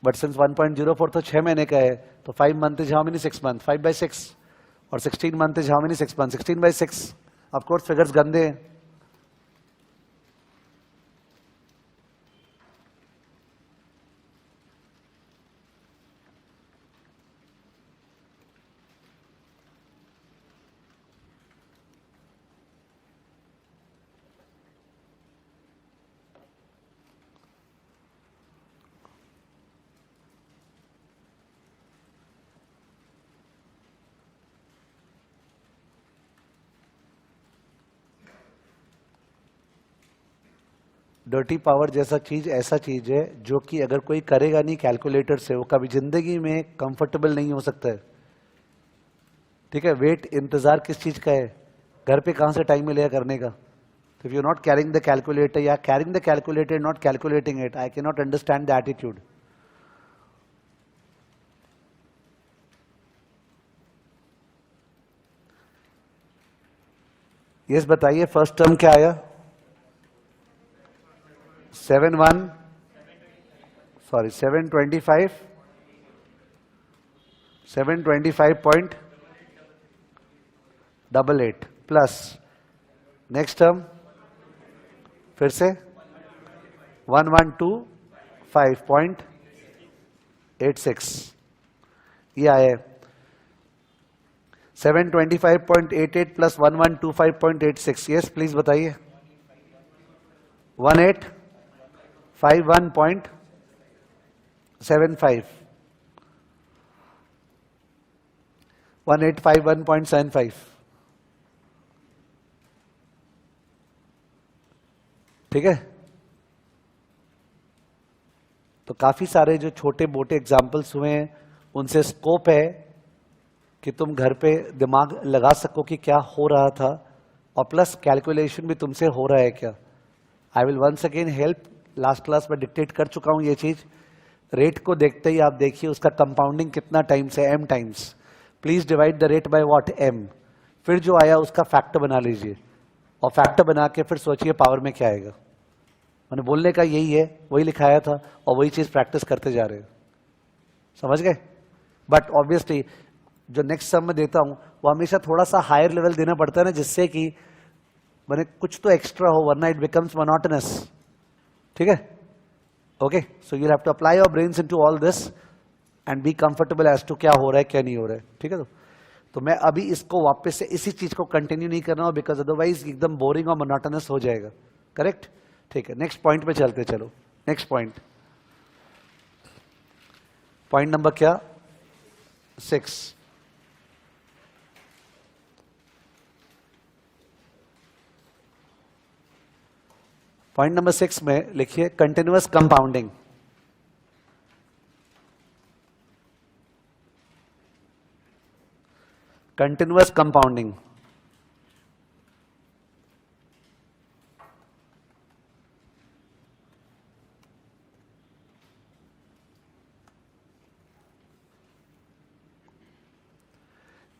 बट सिंस 1.04 तो 6 महीने का है, तो 5 month is how many 6 month? 5/6। और 16 month is how many 6 month? 16/6। Of course figures गंदे हैं। डर्टी पावर जैसा चीज ऐसा चीज है जो कि अगर कोई करेगा नहीं कैलकुलेटर से, वो कभी जिंदगी में कंफर्टेबल नहीं हो सकता है। ठीक है, वेट इंतजार किस चीज का है? घर पे कहां से टाइम मिलेगा करने का? तो if you not carrying the calculator या carrying the calculator not calculating it, I can not understand the attitude. Yes बताइए, फर्स्ट टर्म क्या आया? 725 725.88 प्लस नेक्स्ट टर्म फिर से 1125.86 ये आया। 725.88 प्लस 1125.86। यस प्लीज बताइए। 1851.75 1851.75। ठीक है, तो काफी सारे जो छोटे मोटे एग्जाम्पल्स हुए हैं उनसे स्कोप है कि तुम घर पे दिमाग लगा सको कि क्या हो रहा था, और प्लस कैलकुलेशन भी तुमसे हो रहा है क्या। I will once again help, last class में डिक्टेट कर चुका हूं ये चीज। रेट को देखते ही आप देखिए उसका कंपाउंडिंग कितना टाइम्स है, m times. Please divide the rate by what? m। फिर जो आया उसका फैक्टर बना लीजिए, और फैक्टर बना के फिर सोचिए पावर में क्या आएगा। मैंने बोलने का यही है, वही लिखाया था और वही चीज प्रैक्टिस करते जा रहे हैं। समझ गए? बट ऑब्वियसली जो नेक्स्ट सम में देता हूं वो हमेशा थोड़ा सा हायर लेवल देना पड़ता है ना, जिससे कि मैंने कुछ तो एक्स्ट्रा हो, वरना इट बिकम्स मोनोटोनस। ठीक है, okay. So you have to apply your brains into all this and be comfortable as to क्या हो रहा है क्या नहीं हो रहा है। ठीक है, तो मैं अभी इसको वापस से इसी चीज को कंटिन्यू नहीं कर रहा हूं, बिकॉज अदरवाइज एकदम बोरिंग और मोनोटोनस हो जाएगा। करेक्ट? ठीक है, नेक्स्ट पॉइंट पे चलते। चलो नेक्स्ट पॉइंट, पॉइंट नंबर क्या? 6। पॉइंट नंबर 6 में लिखिए कंटिन्यूअस कंपाउंडिंग। कंटिन्यूअस कंपाउंडिंग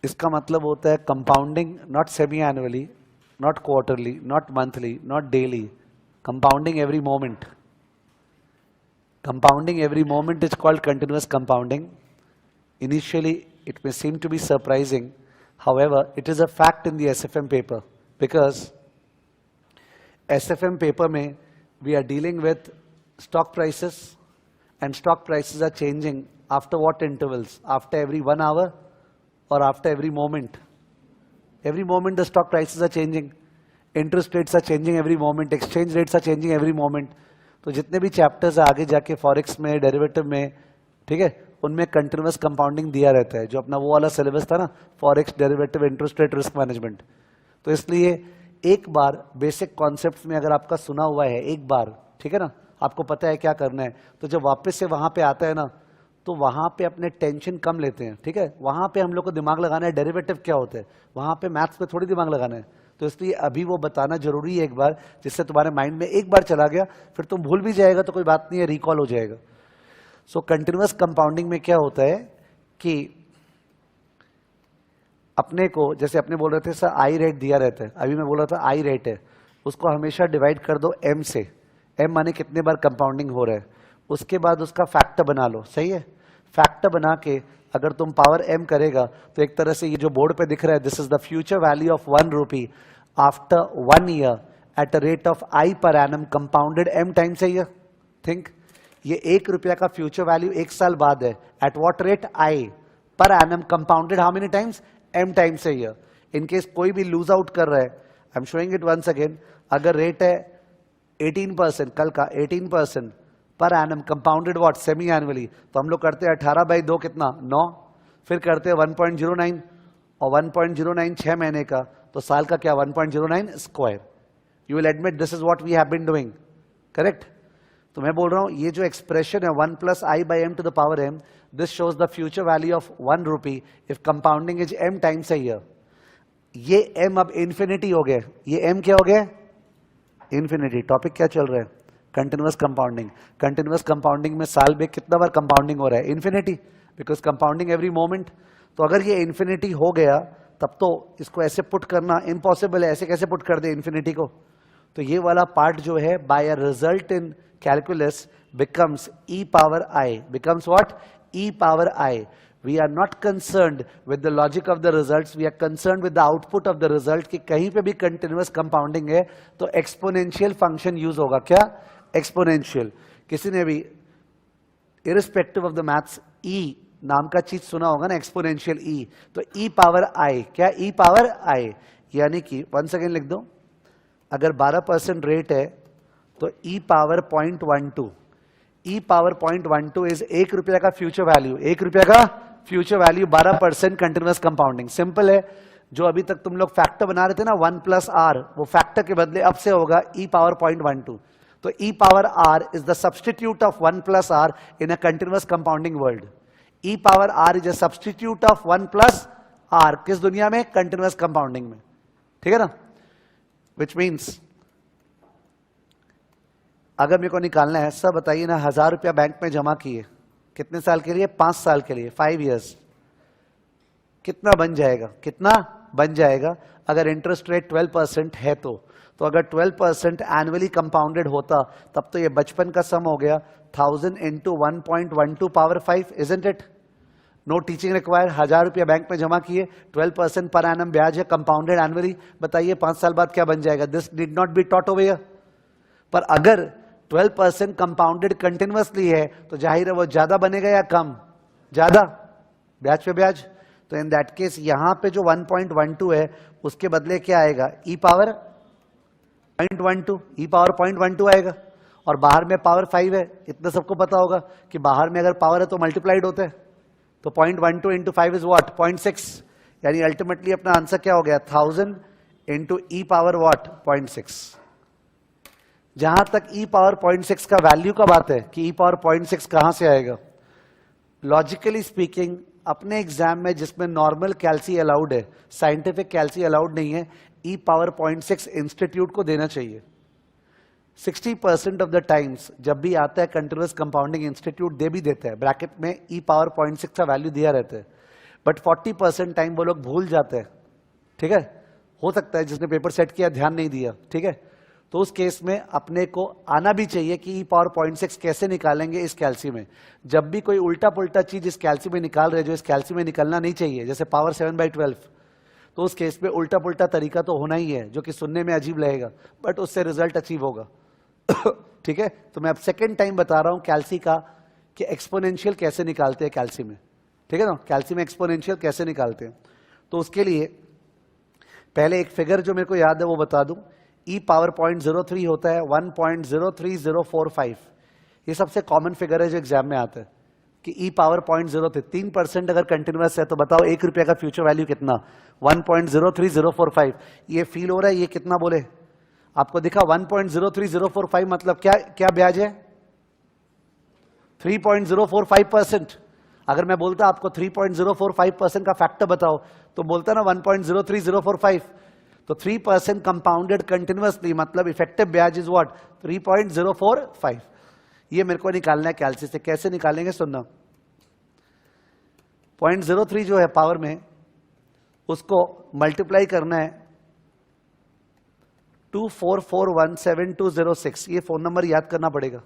इसका मतलब होता है compounding not semi annually, not quarterly, not monthly, not daily, compounding every moment. Compounding every moment is called continuous compounding. Initially it may seem to be surprising, however it is a fact in the SFM paper, because SFM paper mein we are dealing with stock prices, and stock prices are changing after what intervals? After every 1 hour or after every moment? Every moment the stock prices are changing. Interest rates are changing every moment, exchange rates are changing every moment. तो जितने भी chapters आगे जाके forex में, derivative में, ठीक है, उनमें कंटिन्यूअस कंपाउंडिंग दिया रहता है, जो अपना वो वाला सिलेबस था ना, forex, derivative, interest rate, risk management. तो इसलिए एक बार बेसिक कॉन्सेप्ट्स में अगर आपका सुना हुआ है एक बार, ठीक है ना, आपको पता है क्या करना है, तो जब वापस से वहां पे आता है ना, तो वहां पे अपने टेंशन कम लेते हैं, ठीक है। वहां पे हम लोग को दिमाग लगाना है डेरिवेटिव क्या होते हैं, वहां पे मैथ्स पे थोड़ी दिमाग लगाना है। तो इसलिए अभी वो बताना जरूरी है एक बार, जिससे तुम्हारे माइंड में एक बार चला गया, फिर तुम भूल भी जाएगा तो कोई बात नहीं है, रिकॉल हो जाएगा। सो कंटिन्यूअस कंपाउंडिंग में क्या होता है कि अपने को, जैसे अपने बोल रहे थे सर आई रेट दिया रहता है, अभी मैं बोल रहा था आई रेट है, उसको हमेशा डिवाइड कर दो एम से। एम माने कितने बार कंपाउंडिंग हो रहा है, उसके बाद उसका फैक्टर बना लो, सही है। फैक्टर बना के अगर तुम पावर एम करेगा तो एक तरह से ये जो बोर्ड पे दिख रहा है, this is the future value of 1 rupee after 1 year at a rate of i per annum compounded m times a year. Think, ये 1 रुपया का फ्यूचर वैल्यू 1 साल बाद है, at what rate, i per annum compounded how many times, m times a year. In case कोई भी lose out कर रहा है, I am showing it once again, अगर रेट है 18%, कल का 18% per annum compounded what semi annually, तो हम लोग करते हैं 18/2 कितना 9, फिर करते हैं 1.09 और 1.09 6 महीने का, तो साल का क्या 1.09 square. You will admit this is what we have been doing, correct. तो मैं बोल रहा हूं ये जो एक्सप्रेशन है 1 + i/m to the power m, this shows the future value of 1 rupee if compounding is m times a year. ये m अब इंफिनिटी हो गया, ये m क्या हो गया, इंफिनिटी। टॉपिक क्या चल रहा है, कंटिन्यूअस कंपाउंडिंग। कंटिन्यूअस कंपाउंडिंग में साल में कितना बार कंपाउंडिंग हो रहा है, infinity, because compounding every moment. तो अगर ये इंफिनिटी हो गया तब तो इसको ऐसे पुट करना इम्पॉसिबल है, ऐसे कैसे पुट कर दे इंफिनिटी को। तो ये वाला पार्ट जो है by a result in calculus becomes e power I, becomes what, e power I. We are not concerned with the logic of the results, we are concerned with the output of the result कि कहीं पे भी continuous compounding है तो exponential function use होगा, क्या exponential। किसी ने भी irrespective of the maths e नाम का चीज सुना होगा ना, exponential e, तो e power I, क्या e power I, यानी कि once again लिख दो, अगर 12% रेट है तो e power 0.12, e power 0.12 is 1 रुपया का फ्यूचर वैल्यू, 1 रुपया का future value, 12% continuous compounding. Simple है, जो अभी तक तुम लोग फैक्टर बना रहे थे ना 1 + r, वो फैक्टर के बदले अब से होगा e पावर 0.12। तो e power r is the substitute of 1 + r in a continuous compounding world. e power r is a substitute of 1 + r किस दुनिया में, कंटिन्यूअस कंपाउंडिंग में, ठीक है ना। विच मीन्स अगर मेरे को निकालना है, सब बताइए ना, 1000 रुपया बैंक में जमा किए, कितने साल के लिए, 5 साल के लिए, 5 इयर्स, कितना बन जाएगा, कितना बन जाएगा अगर इंटरेस्ट रेट 12% है तो अगर 12% एनुअली कंपाउंडेड होता तब तो ये बचपन का सम हो गया 1000 × 1.12 power 5, isn't it. No teaching require, 1000 रुपया बैंक में जमा किए, 12% पर एनम ब्याज है, कंपाउंडेड एनुअली, बताइए 5 साल बाद क्या बन जाएगा। This did not be taught over. पर अगर 12% कंपाउंडेड कंटिन्यूअसली है तो जाहिर है वो ज्यादा बनेगा या कम, ज्यादा, ब्याज पे ब्याज। तो इन दैट केस यहां पे जो 1.12 है उसके बदले क्या आएगा, e पावर 0.12, e पावर 0.12 आएगा। और बाहर में पावर 5 है, इतना सबको पता होगा कि बाहर में अगर पावर है तो मल्टीप्लाइड होता है, तो 0.12 × 5 इज व्हाट, 0.6, यानी अल्टीमेटली अपना आंसर क्या हो गया, 1000 × e पावर व्हाट, 0.6। जहां तक e पावर 0.6 का वैल्यू का बात है कि e पावर 0.6 कहां से आएगा, लॉजिकली स्पीकिंग अपने एग्जाम में जिसमें नॉर्मल कैल्सी अलाउड है, साइंटिफिक कैल्सी अलाउड नहीं है, e पावर 0.6 इंस्टीट्यूट को देना चाहिए। 60% ऑफ द टाइम्स जब भी आता है कंटिन्यूअस कंपाउंडिंग, इंस्टीट्यूट दे भी देता है, ब्रैकेट में e पावर 0.6 का वैल्यू दिया रहता है, बट 40% टाइम वो लोग भूल जाते हैं, ठीक है। हो सकता है जिसने पेपर सेट किया ध्यान नहीं दिया, ठीक है। तो उस केस में अपने को आना भी चाहिए कि e पावर 0.6 कैसे निकालेंगे इस कैल्सी में। जब भी कोई उल्टा पुल्टा चीज इस कैल्सी में निकाल रहे जो इस कैल्सी में निकलना नहीं चाहिए, जैसे पावर 7/12, तो उस केस में उल्टा पुल्टा तरीका तो होना ही है, जो कि सुनने में अजीब लगेगा बट उससे रिजल्ट अचीव होगा। ठीक है, तो मैं अब सेकेंड टाइम बता रहा हूं कैल्सी का कि एक्सपोनेंशियल कैसे निकालते हैं कैल्सी में, ठीक है ना, कैल्सी में एक्सपोनेंशियल कैसे निकालते हैं। तो उसके लिए पहले एक फिगर जो मेरे को याद है वो बता दूं, e पावर 0.03 होता है 1.03045, ये सबसे कॉमन फिगर है जो एग्जाम में आता है कि e पावर 0.03, 3% अगर कंटिन्यूअस है तो बताओ 1 रुपया का फ्यूचर वैल्यू कितना, 1.03045। ये फील हो रहा है, ये कितना बोले आपको दिखा 1.03045, मतलब क्या क्या ब्याज है, 3.045%। अगर मैं बोलता आपको 3.045% का फैक्टर बताओ तो बोलता ना 1.03045, तो 3% कंपाउंडेड कंटिन्यूअसली मतलब इफेक्टिव ब्याज इज व्हाट 3.045। ये मेरे को निकालना है कैलसी से। कैसे निकालेंगे सुनना। 0.03 जो है पावर में, उसको मल्टीप्लाई करना है 2441726। ये फोन नंबर याद करना पड़ेगा।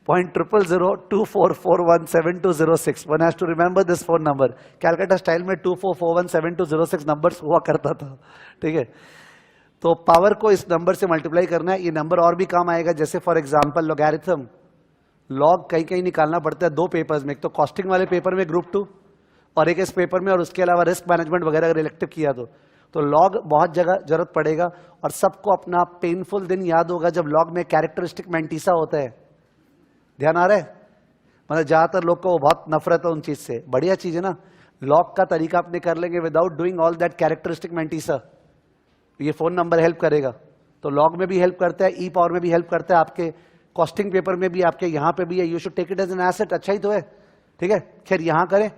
0.00024417206। One has to remember this phone number. Calcutta style में 2441726 नंबर्स हुआ करता था, ठीक है। तो पावर को इस नंबर से मल्टीप्लाई करना है। ये नंबर और भी काम आएगा, जैसे फॉर एग्जांपल लॉगरिथम। लॉग कहीं कहीं निकालना पड़ता है दो पेपर्स में, एक तो कॉस्टिंग वाले पेपर में ग्रुप 2 और एक इस पेपर में, और उसके अलावा रिस्क मैनेजमेंट वगैरह अगर इलेक्टिव किया तो लॉग बहुत जगह जरूरत पड़ेगा। और सबको अपना पेनफुल दिन याद होगा जब लॉग में कैरेक्टरिस्टिक मैंटीसा होता है। ध्यान आ रहा है? मतलब ज्यादातर लोग को बहुत नफरत है उन चीज से। बढ़िया चीज है ना, लॉग का तरीका अपने कर लेंगे without doing all that characteristic mantissa. ये फोन नंबर हेल्प करेगा। तो लॉग में भी हेल्प करता है, ई पावर में भी हेल्प करता है, आपके कॉस्टिंग पेपर में भी, आपके यहां पे भी है। You should take it as an asset. अच्छा ही तो है, ठीक है। खैर यहां करें,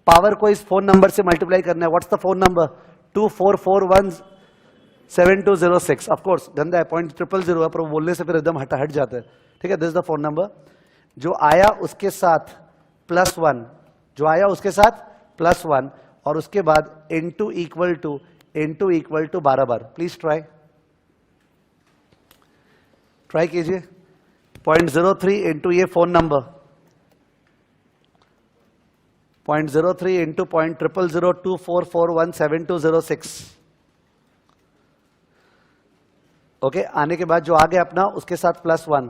पावर को इस फोन नंबर से मल्टीप्लाई करना है। What's the phone number? 2441726। Of course गंदा है, 0.000 है, पर वो बोलने से फिर एकदम हट जाता है, ठीक है। This is the phone number. जो आया उसके साथ +1, जो आया उसके साथ +1, और उसके बाद इनटू इक्वल टू 12 बार। प्लीज ट्राई कीजिए। 0.03 इंटू ये फोन नंबर, 0.03 इंटू 0.00024417206। ओके, आने के बाद जो आ गया अपना उसके साथ +1,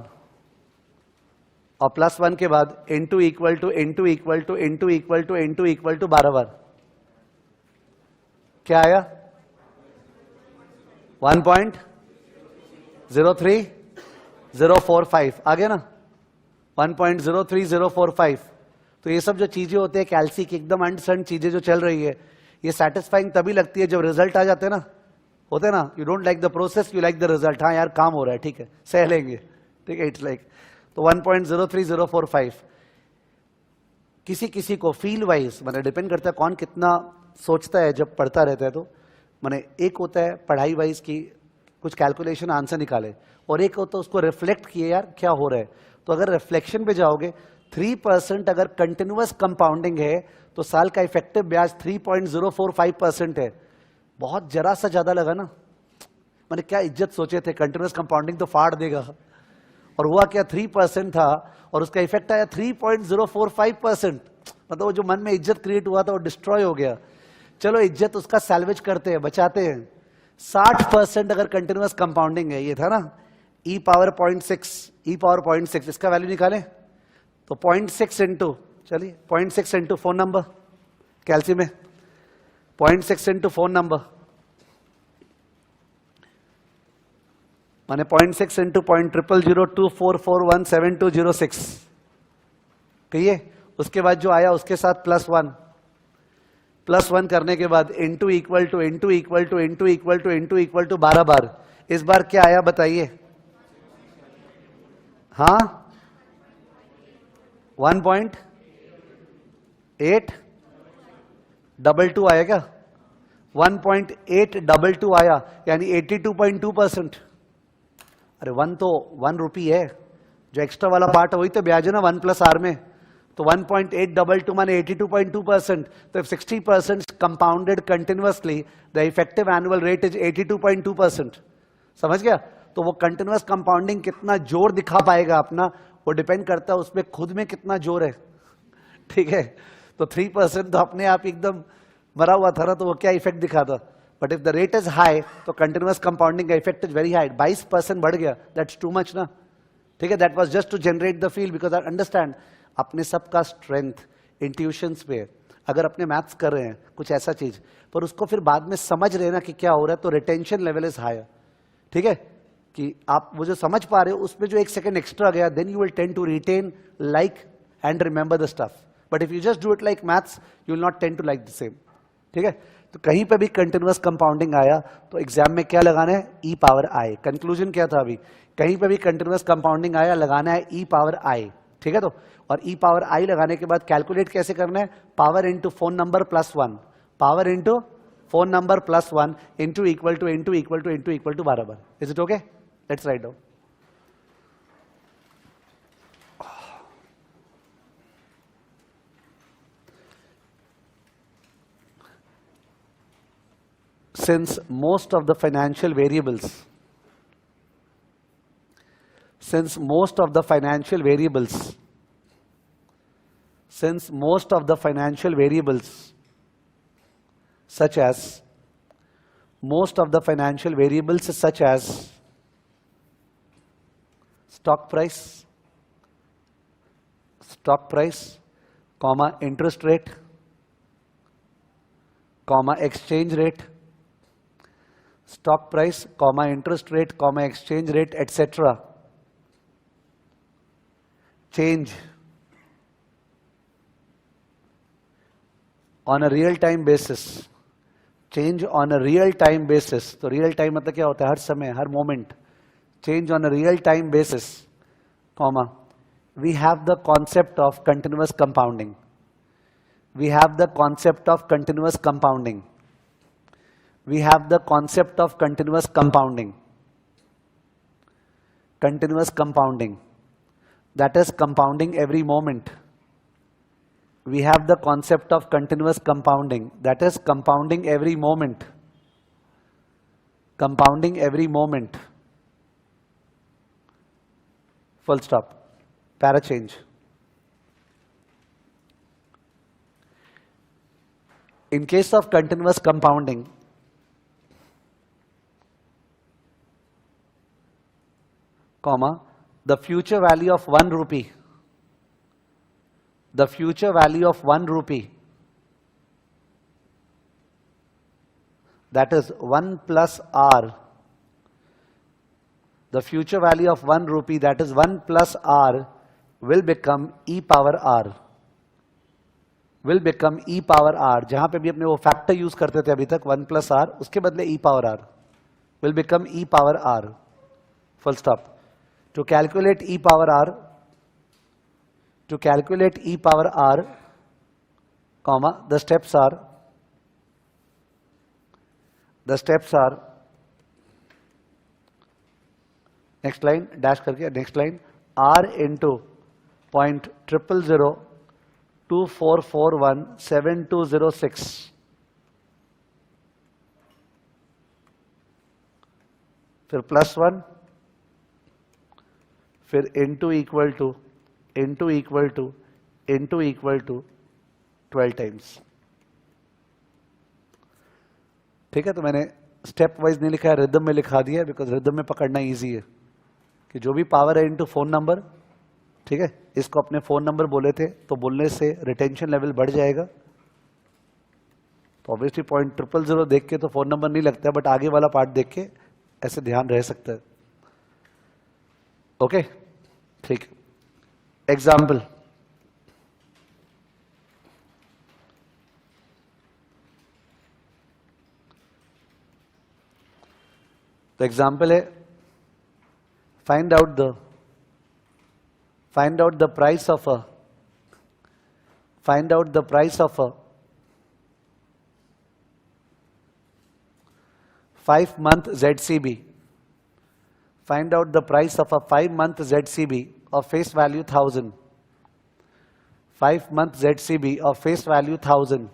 और +1 के बाद इंटू इक्वल टू 12 बार। क्या आया? 1.03045 आ गया ना, 1.03045। तो ये सब जो चीजें होती है कैल्सी की, एकदम अनसर्टन चीजें जो चल रही है, ये सेटिस्फाइंग तभी लगती है जब रिजल्ट आ जाते हैं ना। होते ना, you don't like the process, you like the result. हाँ यार काम हो रहा है, ठीक है, सह लेंगे, ठीक है। इट्स लाइक, तो 1.03045 किसी किसी को फील वाइज, मतलब डिपेंड करता है कौन कितना सोचता है जब पढ़ता रहता है। तो मैंने एक होता है पढ़ाई वाइज की कुछ कैलकुलेशन आंसर निकाले, और एक होता है उसको रिफ्लेक्ट किए यार क्या हो रहा है। तो अगर रिफ्लेक्शन पे जाओगे, 3% अगर कंटिन्यूअस कंपाउंडिंग है तो साल का इफेक्टिव ब्याज 3.045% है। बहुत जरा सा ज्यादा लगा ना। मैंने क्या इज्जत सोचे थे, कंटिन्यूअस कंपाउंडिंग तो फाड़ देगा, और हुआ क्या 3% था, और उसका इफेक्ट आया 3.045%। मतलब वो जो मन में इज्जत क्रिएट हुआ था वो डिस्ट्रॉय हो गया। चलो इज्जत उसका सैल्वेज करते हैं, बचाते हैं। 60% अगर कंटिन्यूअस कंपाउंडिंग है, ये था ना e पावर 0.6, इसका वैल्यू निकालें तो 0.6 इंटू, चलिए 0.6 इंटू फोन नंबर कैल्सी में, 0.6 इंटू फोन नंबर माने 0.6 इंटू 0.00024417206, कहिए। उसके बाद जो आया उसके साथ +1 करने के बाद इंटू इक्वल टू 12 बार। इस बार क्या आया बताइए? हाँ 1.822 आया क्या? 1.822 आया, यानी 82.2%। अरे 1 तो 1 रुपी है, जो एक्स्ट्रा वाला पार्ट है वही तो ब्याज है ना 1+R में। तो 1.822 माने 82.2%। तो 60% compounded continuously, the effective annual rate is 82.2%। समझ गया? तो वो कंटिन्यूअस कंपाउंडिंग कितना जोर दिखा पाएगा अपना, वो डिपेंड करता है उसमें खुद में कितना जोर है, ठीक है। तो 3% तो अपने आप एकदम मरा हुआ था ना, तो वो क्या इफेक्ट दिखाता। But if the rate is high तो कंटिन्यूअस कंपाउंडिंग का इफेक्ट इज वेरी हाई। 22% बढ़ गया, दैट्स टू मच ना, ठीक है। That was just to generate the feel, because I understand अपने सबका स्ट्रेंथ इंट्यूशंस पे। अगर अपने मैथ्स कर रहे हैं कुछ ऐसा चीज, पर उसको फिर बाद में समझ रहे ना कि क्या हो रहा है, तो रिटेंशन लेवल इज हायर, ठीक है। कि आप वो जो समझ पा रहे हो उसमें जो 1 सेकंड एक्स्ट्रा गया, then you will tend to retain like and remember the stuff. But if you just do it like maths, you will not tend to like the same, ठीक है। तो कहीं पे भी कंटिन्यूअस कंपाउंडिंग आया तो exam में क्या लगाना है? ई पावर आई। कंक्लूजन क्या था अभी? कहीं पे भी कंटिन्यूअस कंपाउंडिंग आया लगाना है ई पावर आई, ठीक है। तो और ई पावर आई लगाने के बाद कैलकुलेट कैसे करना है, power into phone number plus 1, power into phone number plus 1 into equal to into equal to into equal to बराबर. Is it okay? Let's write down. Since most of the financial variables, since most of the financial variables, since most of the financial variables, such as, most of the financial variables such as stock price, comma interest rate, comma exchange rate, stock price, comma interest rate, comma exchange rate, etc. change on a real time basis. Change on a real time basis. तो real time मतलब क्या होता है? हर समय, हर moment. Change on a real time basis, comma, we have the concept of continuous compounding. We have the concept of continuous compounding. We have the concept of continuous compounding. Continuous compounding. That is compounding every moment. We have the concept of continuous compounding. That is compounding every moment. Compounding every moment. Full stop. Para change. In case of continuous compounding, comma, the future value of 1 rupee, the future value of 1 rupee, that is 1 plus r, the future value of 1 rupee, that is 1 plus r, will become e power r, will become e power r. जहां पे भी अपने वो factor use करते थे अभी तक 1 plus r, उसके बदले e power r, will become e power r. Full stop. To calculate e power r, to calculate e power r, comma, the steps are, next line, dash करके, next line, r into 0.00024417206, फिर +1, फिर into equal to 12 times. ठीक है, तो मैंने step wise नहीं लिखा है, रिदम में लिखा दिया है, बिकॉज रिदम में पकड़ना इजी है कि जो भी पावर है इनटू फोन नंबर. ठीक है, इसको अपने फोन नंबर बोले थे तो बोलने से रिटेंशन लेवल बढ़ जाएगा. तो ऑब्वियसली 0.000 देख के तो फोन नंबर नहीं लगता है, बट आगे वाला पार्ट देख के ऐसे ध्यान रह सकता है. ओके, ठीक. एग्जाम्पल, तो एग्जाम्पल है, find out the price of a 5-month ZCB. Find out the price of a 5-month ZCB of face value 1000. 5-month ZCB of face value 1000.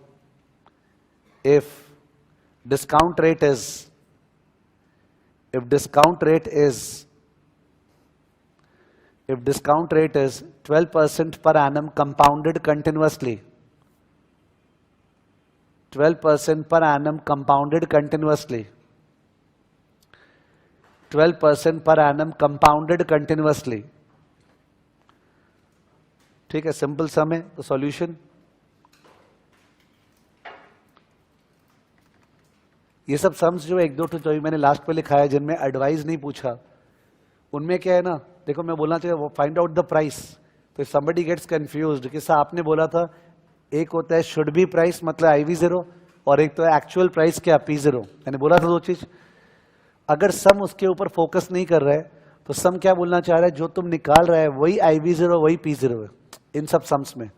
If discount rate is 12% per annum compounded continuously. 12% per annum compounded continuously. 12% per annum compounded continuously. ठीक है, simple सम है. तो solution, ये सब sums जो एक दो तो जो मैंने लास्ट पे लिखा है जिनमें एडवाइस नहीं पूछा, उनमें क्या है ना, देखो मैं बोलना चाहिए फाइंड आउट द प्राइस. तो समबडी गेट्स कंफ्यूज्ड कि सर आपने बोला था एक होता है शुड बी प्राइस मतलब IV0 और एक तो है एक्चुअल प्राइस क्या P0. मैंने बोला था दो चीज. अगर सम उसके ऊपर फोकस नहीं कर रहा है तो सम क्या बोलना चाह रहा है, जो तुम निकाल रहा है वही IV0 वही P0 है. इन सब सम्स में।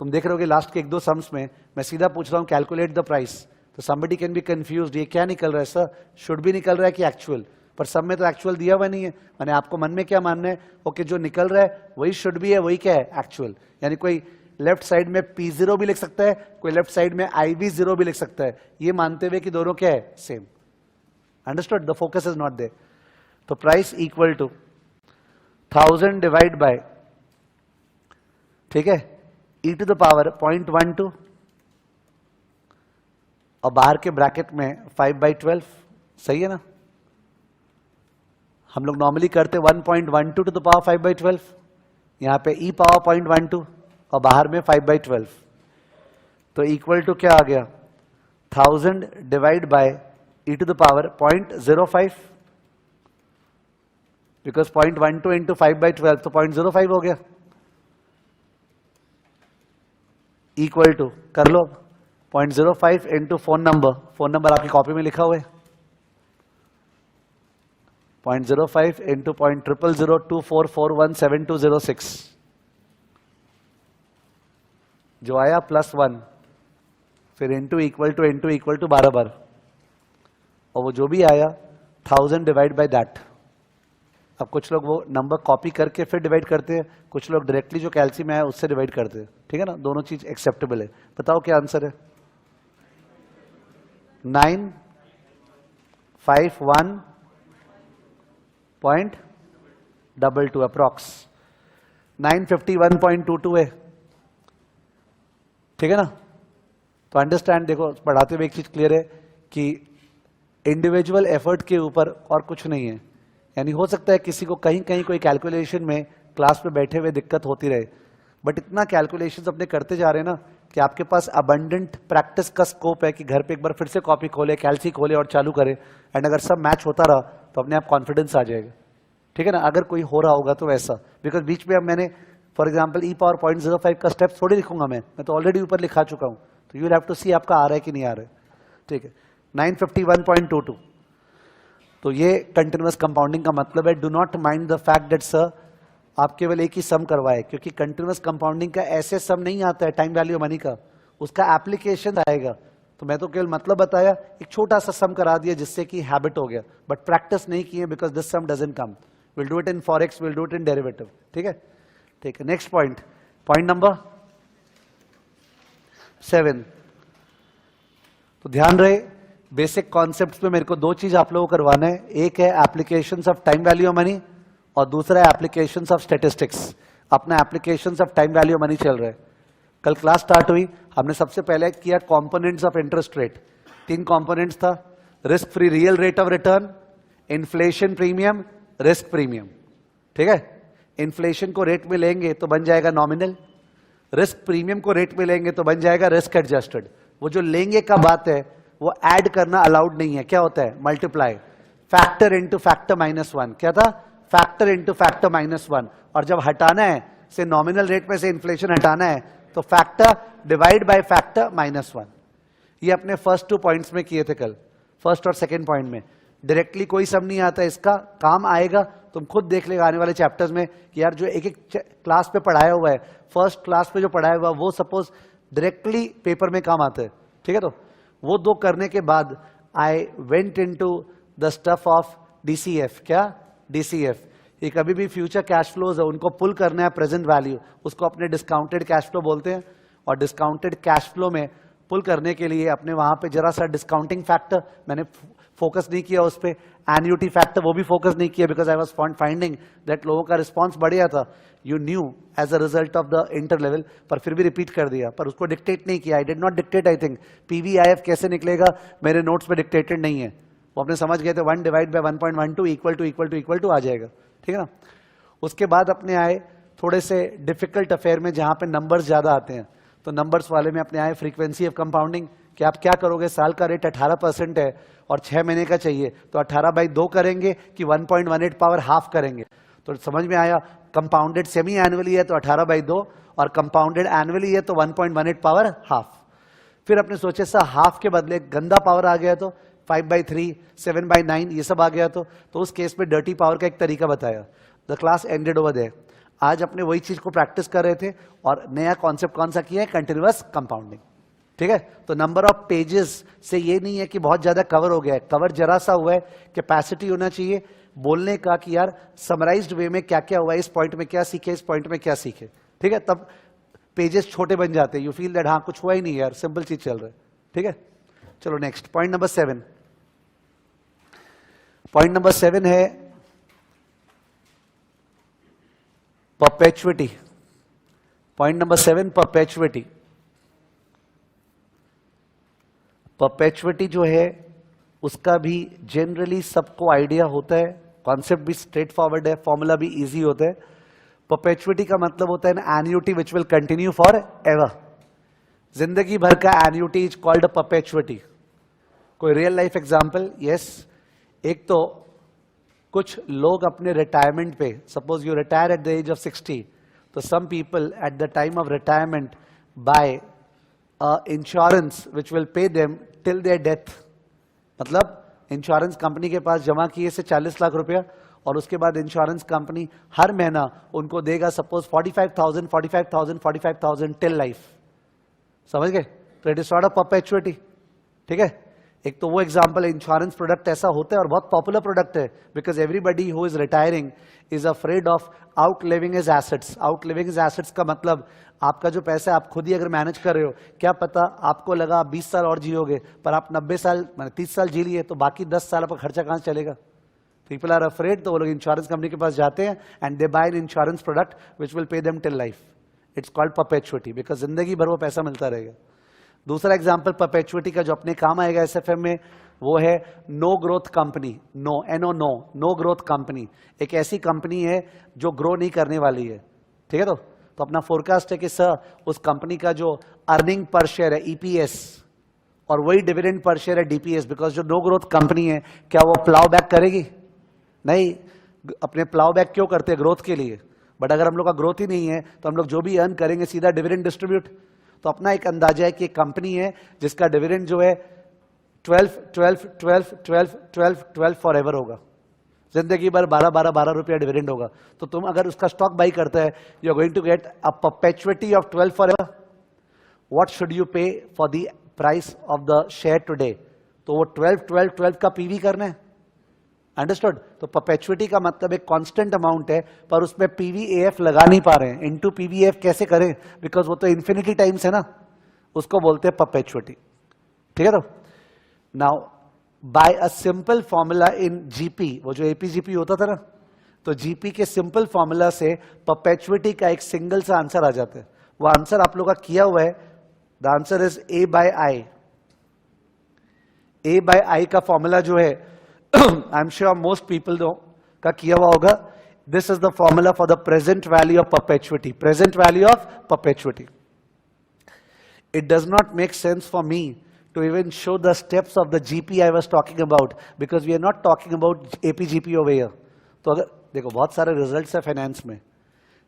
तुम देख रहे होगे लास्ट के 1-2 सम्स में मैं सीधा पूछ रहा हूं कैलकुलेट द प्राइस, तो somebody कैन बी कंफ्यूज्ड, ये क्या निकल रहा है सर, शुड भी निकल रहा है कि एक्चुअल, पर सब में तो एक्चुअल दिया हुआ नहीं है। मैंने आपको मन में क्या मानना है, ओके जो निकल रहा है वही शुड भी है, वही क्या है एक्चुअल। यानी कोई लेफ्ट साइड में P0 भी लिख सकता है, कोई लेफ्ट साइड में IB0 भी लिख सकता है, ये मानते हुए कि दोनों क्या है same. Understood, the focus is not there. तो price equal to 1000 divide by, ठीक है, e टू द पावर 0.12 और बाहर के ब्रैकेट में 5/12, सही है ना। हम लोग नॉर्मली करते 1.12 टू द पावर 5/12, यहां पे e पावर 0.12 और बाहर में 5/12, तो इक्वल टू क्या आ गया 1000 divide by e to the power 0.05, because 0.12 into 5/12 तो 0.05 हो गया, इक्वल टू कर लो 0.05 इंटू फोन नंबर आपकी कॉपी में लिखा हुआ है 0.05 इंटू 0.000244172006 जो आया +1, फिर इंटू इक्वल टू 12 बार, और वो जो भी आया 1000 डिवाइड बाय दैट। अब कुछ लोग वो नंबर कॉपी करके फिर डिवाइड करते हैं, कुछ लोग डायरेक्टली जो कैलसी में आया उससे डिवाइड करते हैं, ठीक है ना, दोनों चीज एक्सेप्टेबल है। बताओ क्या आंसर है, 951.22 अप्रॉक्स 951.22 है, ठीक है ना। तो अंडरस्टैंड, देखो पढ़ाते हुए एक चीज क्लियर है कि इंडिविजुअल एफर्ट के ऊपर और कुछ नहीं है। यानी हो सकता है किसी को कहीं कहीं कोई कैलकुलेशन में क्लास में बैठे हुए दिक्कत होती रहे, बट इतना कैलकुलेशंस अपने करते जा रहे हैं ना कि आपके पास अबंडेंट प्रैक्टिस का स्कोप है कि घर पे एक बार फिर से कॉपी खोले, कैलसी खोले और चालू करे, एंड अगर सब मैच होता रहा तो अपने आप कॉन्फिडेंस आ जाएगा, ठीक है ना। अगर कोई हो रहा होगा तो वैसा, बिकॉज बीच में अब मैंने फॉर एग्जाम्पल e पावर 0.05 का स्टेप थोड़ी लिखूंगा मैं तो ऑलरेडी ऊपर लिखा चुका हूं, तो यू विल हैव टू सी आपका आ रहा है कि नहीं आ रहा है, ठीक है। 951.22, तो ये कंटिन्यूअस कंपाउंडिंग का मतलब है। Do not mind the fact that sir आप केवल एक ही सम करवाए, क्योंकि कंटिन्यूअस कंपाउंडिंग का ऐसे सम नहीं आता है टाइम वैल्यू मनी का, उसका एप्लीकेशन आएगा। तो मैं तो केवल मतलब बताया, एक छोटा सा सम करा दिया जिससे कि हैबिट हो गया, बट प्रैक्टिस नहीं की है because this sum doesn't come. Will do it in forex, will do it in derivative, ठीक है, ठीक है। Next point, point number 7। तो ध्यान रहे बेसिक कॉन्सेप्ट्स में मेरे को दो चीज आप लोगों को करवाना है, एक है applications of time value of money और दूसरा है एप्लीकेशंस ऑफ स्टैटिस्टिक्स। अपना applications of time value of money चल रहा है। कल क्लास स्टार्ट हुई, हमने सबसे पहले किया components of interest rate. 3 components था, risk free real rate of return, inflation premium, risk premium, ठीक है। इन्फ्लेशन को रेट में लेंगे तो बन जाएगा नॉमिनल, रिस्क प्रीमियम को रेट में लेंगे तो बन जाएगा रिस्क एडजस्टेड। वो जो लेंगे का बात है वो ऐड करना अलाउड नहीं है, क्या होता है मल्टीप्लाई, फैक्टर इंटू फैक्टर -1, क्या था फैक्टर इंटू फैक्टर -1, और जब हटाना है से नॉमिनल रेट में से इन्फ्लेशन हटाना है तो फैक्टर डिवाइड बाय फैक्टर -1। ये अपने फर्स्ट 2 पॉइंट्स में किए थे कल, फर्स्ट और सेकंड पॉइंट में। डायरेक्टली कोई सम नहीं आता, इसका काम आएगा, तुम खुद देख लेगा आने वाले चैप्टर्स में कि यार जो एक एक क्लास पे पढ़ाया हुआ है, फर्स्ट क्लास पे जो पढ़ाया हुआ वो सपोज डायरेक्टली पेपर में काम आता है, ठीक है। तो वो 2 करने के बाद I went into the stuff of DCF, क्या DCF, ये कभी भी फ्यूचर कैश फ्लोज है उनको पुल करना है प्रेजेंट वैल्यू, उसको अपने डिस्काउंटेड कैश फ्लो बोलते हैं। और डिस्काउंटेड कैश फ्लो में पुल करने के लिए अपने वहां पे जरा सा डिस्काउंटिंग फैक्टर मैंने फोकस नहीं किया, उस पर एन्युटी फैक्टर वो भी फोकस नहीं किया, because I was finding that लोगों का रिस्पॉन्स बढ़िया था, you knew as a result of the inter level, पर फिर भी रिपीट कर दिया, पर उसको डिक्टेट नहीं किया। I did not dictate, I think PVIF कैसे निकलेगा मेरे नोट्स में डिक्टेटेड नहीं है, वो अपने समझ गए थे 1 डिवाइड बाय 1.12 इक्वल टू आ जाएगा, ठीक है ना। उसके बाद अपने आए थोड़े से डिफिकल्ट अफेयर में जहां पे नंबर्स ज्यादा आते हैं, तो नंबर्स वाले में अपने आए फ्रीक्वेंसी ऑफ कंपाउंडिंग, कि आप क्या करोगे, साल का रेट 18% है और 6 महीने का चाहिए, तो 18/2 करेंगे कि 1.18 पावर हाफ करेंगे। तो समझ में आया, कंपाउंडेड सेमी एनुअली है तो 18/2 और कंपाउंडेड एनुअली है तो 1.18 पावर हाफ। फिर अपने सोचे सा हाफ के बदले गंदा पावर आ गया तो 5/3, 7/9 ये सब आ गया, तो उस केस में डर्टी पावर का एक तरीका बताया। The class ended over there. आज अपने वही चीज को प्रैक्टिस कर रहे थे और नया कॉन्सेप्ट कौन सा किया है, कंटिन्यूअस कंपाउंडिंग। ठीक है, तो नंबर ऑफ पेजेस से ये नहीं है कि बहुत ज्यादा कवर हो गया है, कवर जरा सा हुआ है, कैपेसिटी होना चाहिए बोलने का कि यार समराइज्ड वे में क्या क्या हुआ है, इस पॉइंट में क्या सीखे, इस पॉइंट में क्या सीखे। ठीक है, तब पेजेस छोटे बन जाते हैं, यू फील दैट हाँ कुछ हुआ ही नहीं यार, सिंपल चीज चल रहा है। ठीक है, चलो next point number 7। Point number 7 है perpetuity. Point number 7 perpetuity. Perpetuity जो है उसका भी जनरली सबको आइडिया होता है, कॉन्सेप्ट भी स्ट्रेट फॉरवर्ड है, फॉर्मूला भी इजी होता है। परपेचुइटी का मतलब होता है an annuity which will continue forever, जिंदगी भर का annuity is called a perpetuity. कोई रियल लाइफ एग्जांपल? यस, एक तो कुछ लोग अपने रिटायरमेंट पे, suppose you retire at the age of 60, तो some people at the time of retirement buy insurance which will pay them till their death. मतलब insurance company के पास जमा किए से 40 लाख रुपया और उसके बाद इंश्योरेंस कंपनी हर महीना उनको देगा सपोज 45,000 टिल लाइफ। समझ गए? तो it is sort of perpetuity. ठीक है, एक तो वो एग्जांपल है, इंश्योरेंस प्रोडक्ट ऐसा होता है और बहुत पॉपुलर प्रोडक्ट है, because everybody who is retiring is afraid of outliving his assets. Outliving his assets का मतलब आपका जो पैसा है आप खुद ही अगर मैनेज कर रहे हो, क्या पता आपको लगा आप 20 साल और जियोगे, पर आप 90 साल 30 साल जी लिए, तो बाकी 10 साल आपका खर्चा कहां से चलेगा? पीपल आर अफ्रेड, तो वो लोग इंश्योरेंस कंपनी के पास जाते हैं and they buy an insurance product which will pay them till life. It's called perpetuity, because जिंदगी भर वो पैसा मिलता रहेगा। दूसरा एग्जाम्पल परपेचुइटी का जो अपने काम आएगा एसएफएम में, वो है no growth company. No, N O no, no growth company एक ऐसी कंपनी है जो ग्रो नहीं करने वाली है। ठीक है, तो अपना फोरकास्ट है कि सर उस कंपनी का जो अर्निंग पर शेयर है ईपीएस और वही डिविडेंड पर शेयर है डीपीएस, बिकॉज जो नो ग्रोथ कंपनी है क्या वो प्लाउ बैक करेगी? नहीं। अपने प्लाउ बैक क्यों करते हैं? ग्रोथ के लिए। बट अगर हम लोग का ग्रोथ ही नहीं है तो हम लोग जो भी अर्न करेंगे सीधा डिविडेंड डिस्ट्रीब्यूट। तो अपना एक अंदाजा है कि एक कंपनी है जिसका डिविडेंड जो है 12 फॉर एवर होगा, जिंदगी भर 12 रुपया डिविडेंड होगा। तो तुम अगर उसका स्टॉक बाई करता है, you are going to get a perpetuity of 12 forever. What should you pay for the price of the share today? तो वो 12 का पीवी करना है। अंडरस्टूड? तो परपेचुइटी का मतलब एक कांस्टेंट अमाउंट है, पर उसमें पीवीएफ लगा नहीं पा रहे हैं। इनटू पीवीएफ कैसे करें? बिकॉज वो तो इन्फिनिटी टाइम्स है ना, उसको बोलते हैं परपेचुइटी। ठीक है, तो now by a simple formula in GP, वो जो एपीजीपी होता था ना, तो जीपी के सिंपल फॉर्मूला से परपेचुइटी का एक सिंगल सा आंसर आ जाता है। वो आंसर आप लोग का किया हुआ है, the answer is A by I. A by I का फॉर्मूला जो है I am sure most people know का किया हुआ होगा। This is the formula for the present value of perpetuity. Present value of perpetuity. It does not make sense for me to even show the steps of the GP I was talking about, because we are not talking about APGP over here. तो अगर देखो बहुत सारे results है finance में,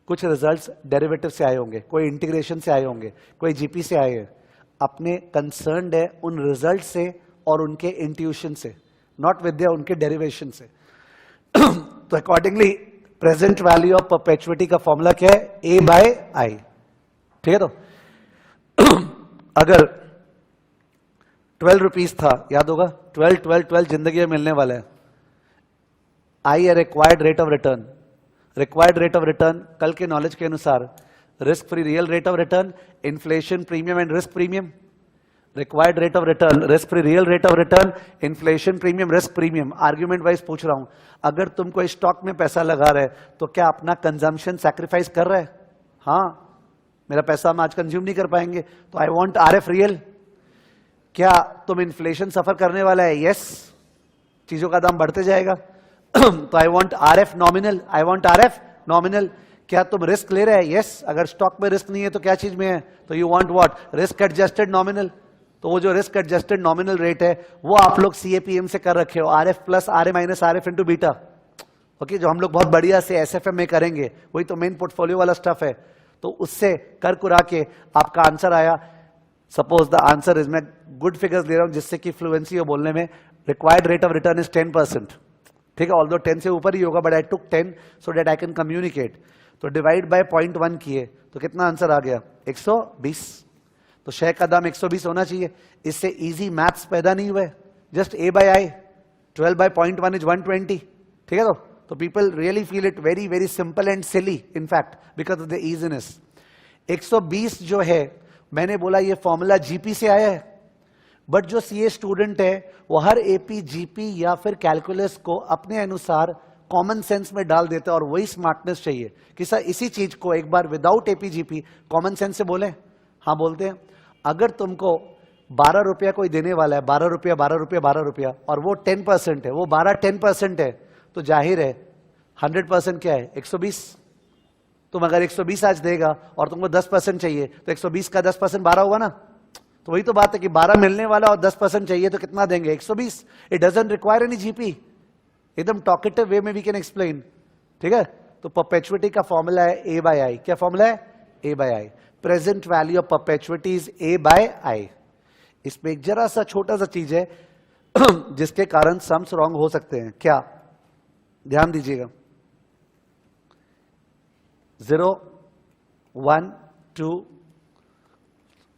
कुछ results derivative से आए होंगे, कोई इंटीग्रेशन से आए होंगे, कोई जीपी से आए हैं। अपने कंसर्न्ड है उन रिजल्ट से और उनके इंट्यूशन से, नॉट विद उनके डेरिवेशन से। तो accordingly present value of perpetuity का फॉर्मूला क्या है? ए बाय आई। ठीक है, तो अगर 12 रुपीज था, याद होगा 12 जिंदगी में मिलने वाला है। I a required rate of return. Required rate of return कल के नॉलेज के अनुसार risk free real rate of return, inflation premium and risk premium. Required rate of return, risk free real rate of return, inflation premium, risk premium. Argument wise पूछ रहा हूं, अगर तुम कोई स्टॉक में पैसा लगा रहे तो क्या अपना कंजम्पशन सैक्रिफाइस कर रहे हैं? हाँ, मेरा पैसा हम आज कंज्यूम नहीं कर पाएंगे, तो आई वॉन्ट आरएफ रियल। क्या तुम इन्फ्लेशन सफर करने वाला है? यस, चीजों का दाम बढ़ते जाएगा। तो I want RF nominal, I want RF nominal. क्या तुम रिस्क ले रहे हैं? यस। अगर स्टॉक में रिस्क नहीं है तो क्या चीज में है? तो you want what? Risk adjusted nominal. तो वो जो रिस्क एडजस्टेड नॉमिनल रेट है वो आप लोग सीएपीएम से कर रखे हो, RF plus RA minus RF into beta. Okay, जो हम लोग बहुत बढ़िया से एसएफएम में करेंगे, वही तो मेन पोर्टफोलियो वाला स्टफ है। तो उससे कर कुरा के आपका आंसर आया। सपोज द आंसर इज, मैं गुड फिगर्स ले रहा हूं जिससे कि फ्लुएंसी हो बोलने में। Required rate of return is 10%। ठीक है, ऑल्दो 10 से ऊपर ही होगा, but I took 10 so that I can communicate. तो डिवाइड बाय 0.1 किए तो कितना आंसर आ गया? 120। तो शेयर का दाम 120 होना चाहिए। इससे इजी मैथ्स पैदा नहीं हुए, just a by i, 12 by 0.1 is 120। ठीक है, तो people really feel it very very simple and silly in fact because of the easiness. 120 जो है, मैंने बोला ये फॉर्मूला जीपी से आया है, बट जो सीए स्टूडेंट है वो हर एपी जीपी या फिर कैलकुलस को अपने अनुसार कॉमन सेंस में डाल देते हैं, और वही स्मार्टनेस चाहिए कि सर इसी चीज को एक बार without AP GP common sense से बोले। हाँ बोलते हैं, अगर तुमको 12 रुपया कोई देने वाला है, 12 रुपया 12 रुपया 12 रुपया, और वो 10% है, वो 12 10% है, तो जाहिर है 100% क्या है? 120। तुम अगर 120 आज देगा और तुमको 10% चाहिए तो 120 का 10% 12 हुआ ना। तो वही तो बात है कि 12 मिलने वाला और 10% चाहिए तो कितना देंगे? 120। It doesn't require any GP, एकदम टॉकेटिव वे में वी कैन एक्सप्लेन। ठीक है, तो परपेचुइटी का फॉर्मूला है a by i। क्या फॉर्मूला है? a by i। Present value of perpetuity is a by i। इसमें एक जरा सा छोटा सा चीज है जिसके कारण सम्स रॉन्ग हो सकते हैं। क्या? ध्यान दीजिएगा। 0 1 2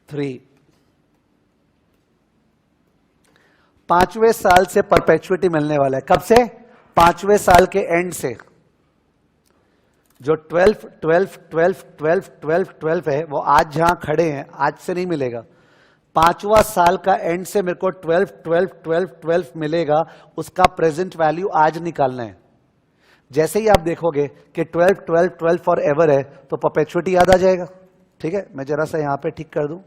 3, 5वें साल से परपेचुइटी मिलने वाला है। कब से? 5वें साल के एंड से। जो 12 12 12 12 12 12 है वो आज जहां खड़े हैं आज से नहीं मिलेगा। 5वां साल का एंड से मेरे को 12 12 12 12 मिलेगा, उसका प्रेजेंट वैल्यू आज निकालना है। जैसे ही आप देखोगे कि 12 12 12 फॉर एवर है तो परपेचुइटी याद आ जाएगा। ठीक है, मैं जरा सा यहां पे ठीक कर दूं।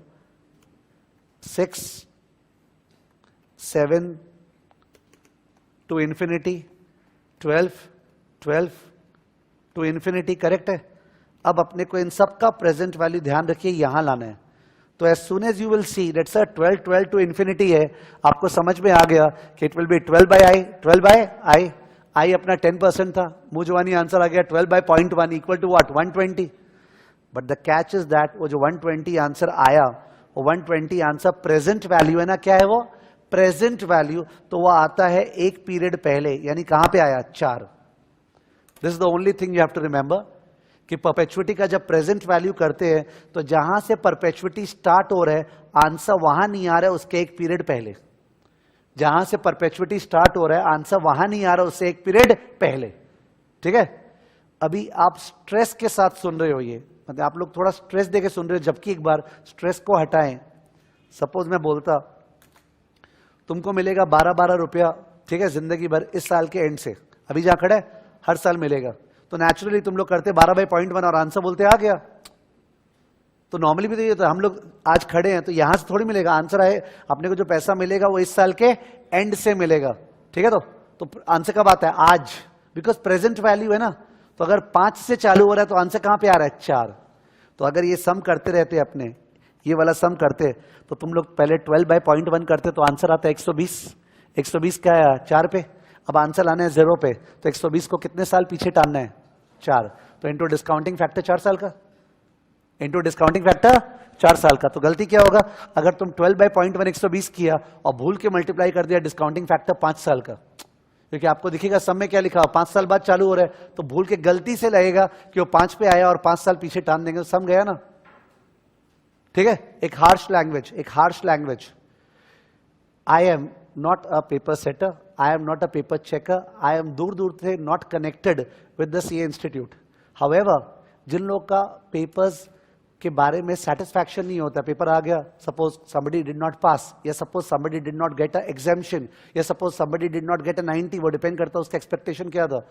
6 7 to infinity, 12 12 to infinity, correct है। अब अपने को इन सब का प्रेजेंट वैल्यू ध्यान रखिए यहां लाना है। तो as soon as you will see that sir 12 12 to infinity है, आपको समझ में आ गया कि it will be 12 by i। 12 by i, i अपना 10% था, मुंह जवानी आंसर आ गया 12 by 0.1 equal to what? 120। But the catch is that वो जो 120 आंसर आया, वो 120 आंसर प्रेजेंट वैल्यू है ना। क्या है वो? Present value. तो वो आता है एक पीरियड पहले, यानी कहां पे आया? 4। This is the only thing you have to remember कि परपेचुइटी का जब प्रेजेंट वैल्यू करते हैं तो जहां से परपेचुइटी स्टार्ट हो रहा है आंसर वहां नहीं आ रहा है उसके एक पीरियड पहले। जहां से परपेचुइटी स्टार्ट हो रहा है आंसर वहां नहीं आ रहा उससे एक पीरियड पहले। ठीक है, अभी आप स्ट्रेस के साथ सुन रहे हो, ये मतलब आप लोग थोड़ा स्ट्रेस देके सुन रहे हो, जबकि एक बार स्ट्रेस को हटाएं। सपोज मैं बोलता तुमको मिलेगा 12 12 रुपया, ठीक है, जिंदगी भर इस साल के एंड से, अभी जहां खड़ा है हर साल मिलेगा, तो नेचुरली तुम लोग करते 12 by 0.1 और आंसर बोलते आ गया। तो नॉर्मली भी तो ये तो हम लोग आज खड़े हैं तो यहां से थोड़ी मिलेगा आंसर आए, अपने को जो पैसा मिलेगा वो इस साल के एंड से मिलेगा। ठीक है, तो आंसर कब आता है? आज, बिकॉज प्रेजेंट वैल्यू है ना। तो अगर 5 से चालू हो रहा है तो आंसर कहां पे आ रहा है? 4। तो अगर ये सम करते रहते अपने, ये वाला सम करते तो तुम लोग पहले 12 by 0.1 करते तो आंसर आता है 120। 120 क्या है? 4 पे। अब आंसर लाना है 0 पे, तो 120 को कितने साल पीछे टालना है? 4। तो इंटू डिस्काउंटिंग फैक्टर 4 साल का, इंटू डिस्काउंटिंग फैक्टर 4 साल का। तो गलती क्या होगा? अगर तुम 12 by 0.1 120 किया और भूल के मल्टीप्लाई कर दिया डिस्काउंटिंग फैक्टर 5 साल का, क्योंकि आपको दिखेगा सब में क्या लिखा हो 5 साल बाद चालू हो रहा है, तो भूल के गलती से लगेगा कि वो 5 पे आया और 5 साल पीछे टान देंगे, तो सम गया ना। ठीक है, एक हार्श लैंग्वेज, एक harsh language. I am not a paper setter, I am not a paper checker, I am दूर दूर से not connected with the CA institute. However, जिन लोग का पेपर्स के बारे में सेटिस्फैक्शन नहीं होता, पेपर आ गया, suppose somebody did not pass, या suppose somebody did not get a exemption, या suppose somebody did not get a 90, वो डिपेंड करता है उसका एक्सपेक्टेशन क्या था,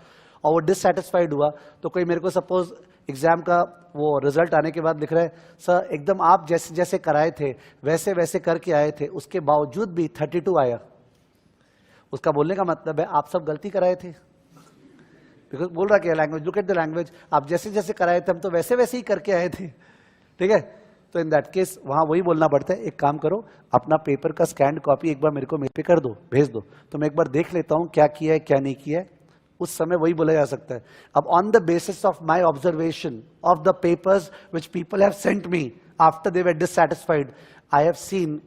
और वो डिससेटिस्फाइड हुआ। तो कोई मेरे को सपोज एग्जाम का वो रिजल्ट आने के बाद लिख रहा है सर एकदम आप जैसे जैसे कराए थे वैसे वैसे करके आए थे, उसके बावजूद भी 32 आया। उसका बोलने का मतलब है आप सब गलती कराए थे, बिकॉज बोल रहा क्या language, look at the language, आप जैसे जैसे कराए थे हम तो वैसे वैसे ही करके आए थे। ठीक है, तो इन दैट केस वहां वही बोलना पड़ता है। एक काम करो, अपना पेपर का स्कैन कॉपी एक बार मेरे को मेल पे कर दो, भेज दो, तो मैं एक बार देख लेता हूं क्या किया है क्या नहीं किया है, उस समय वही बोला जा सकता है। अब on the basis of my observation of the papers which people have sent me after they were dissatisfied, I have seen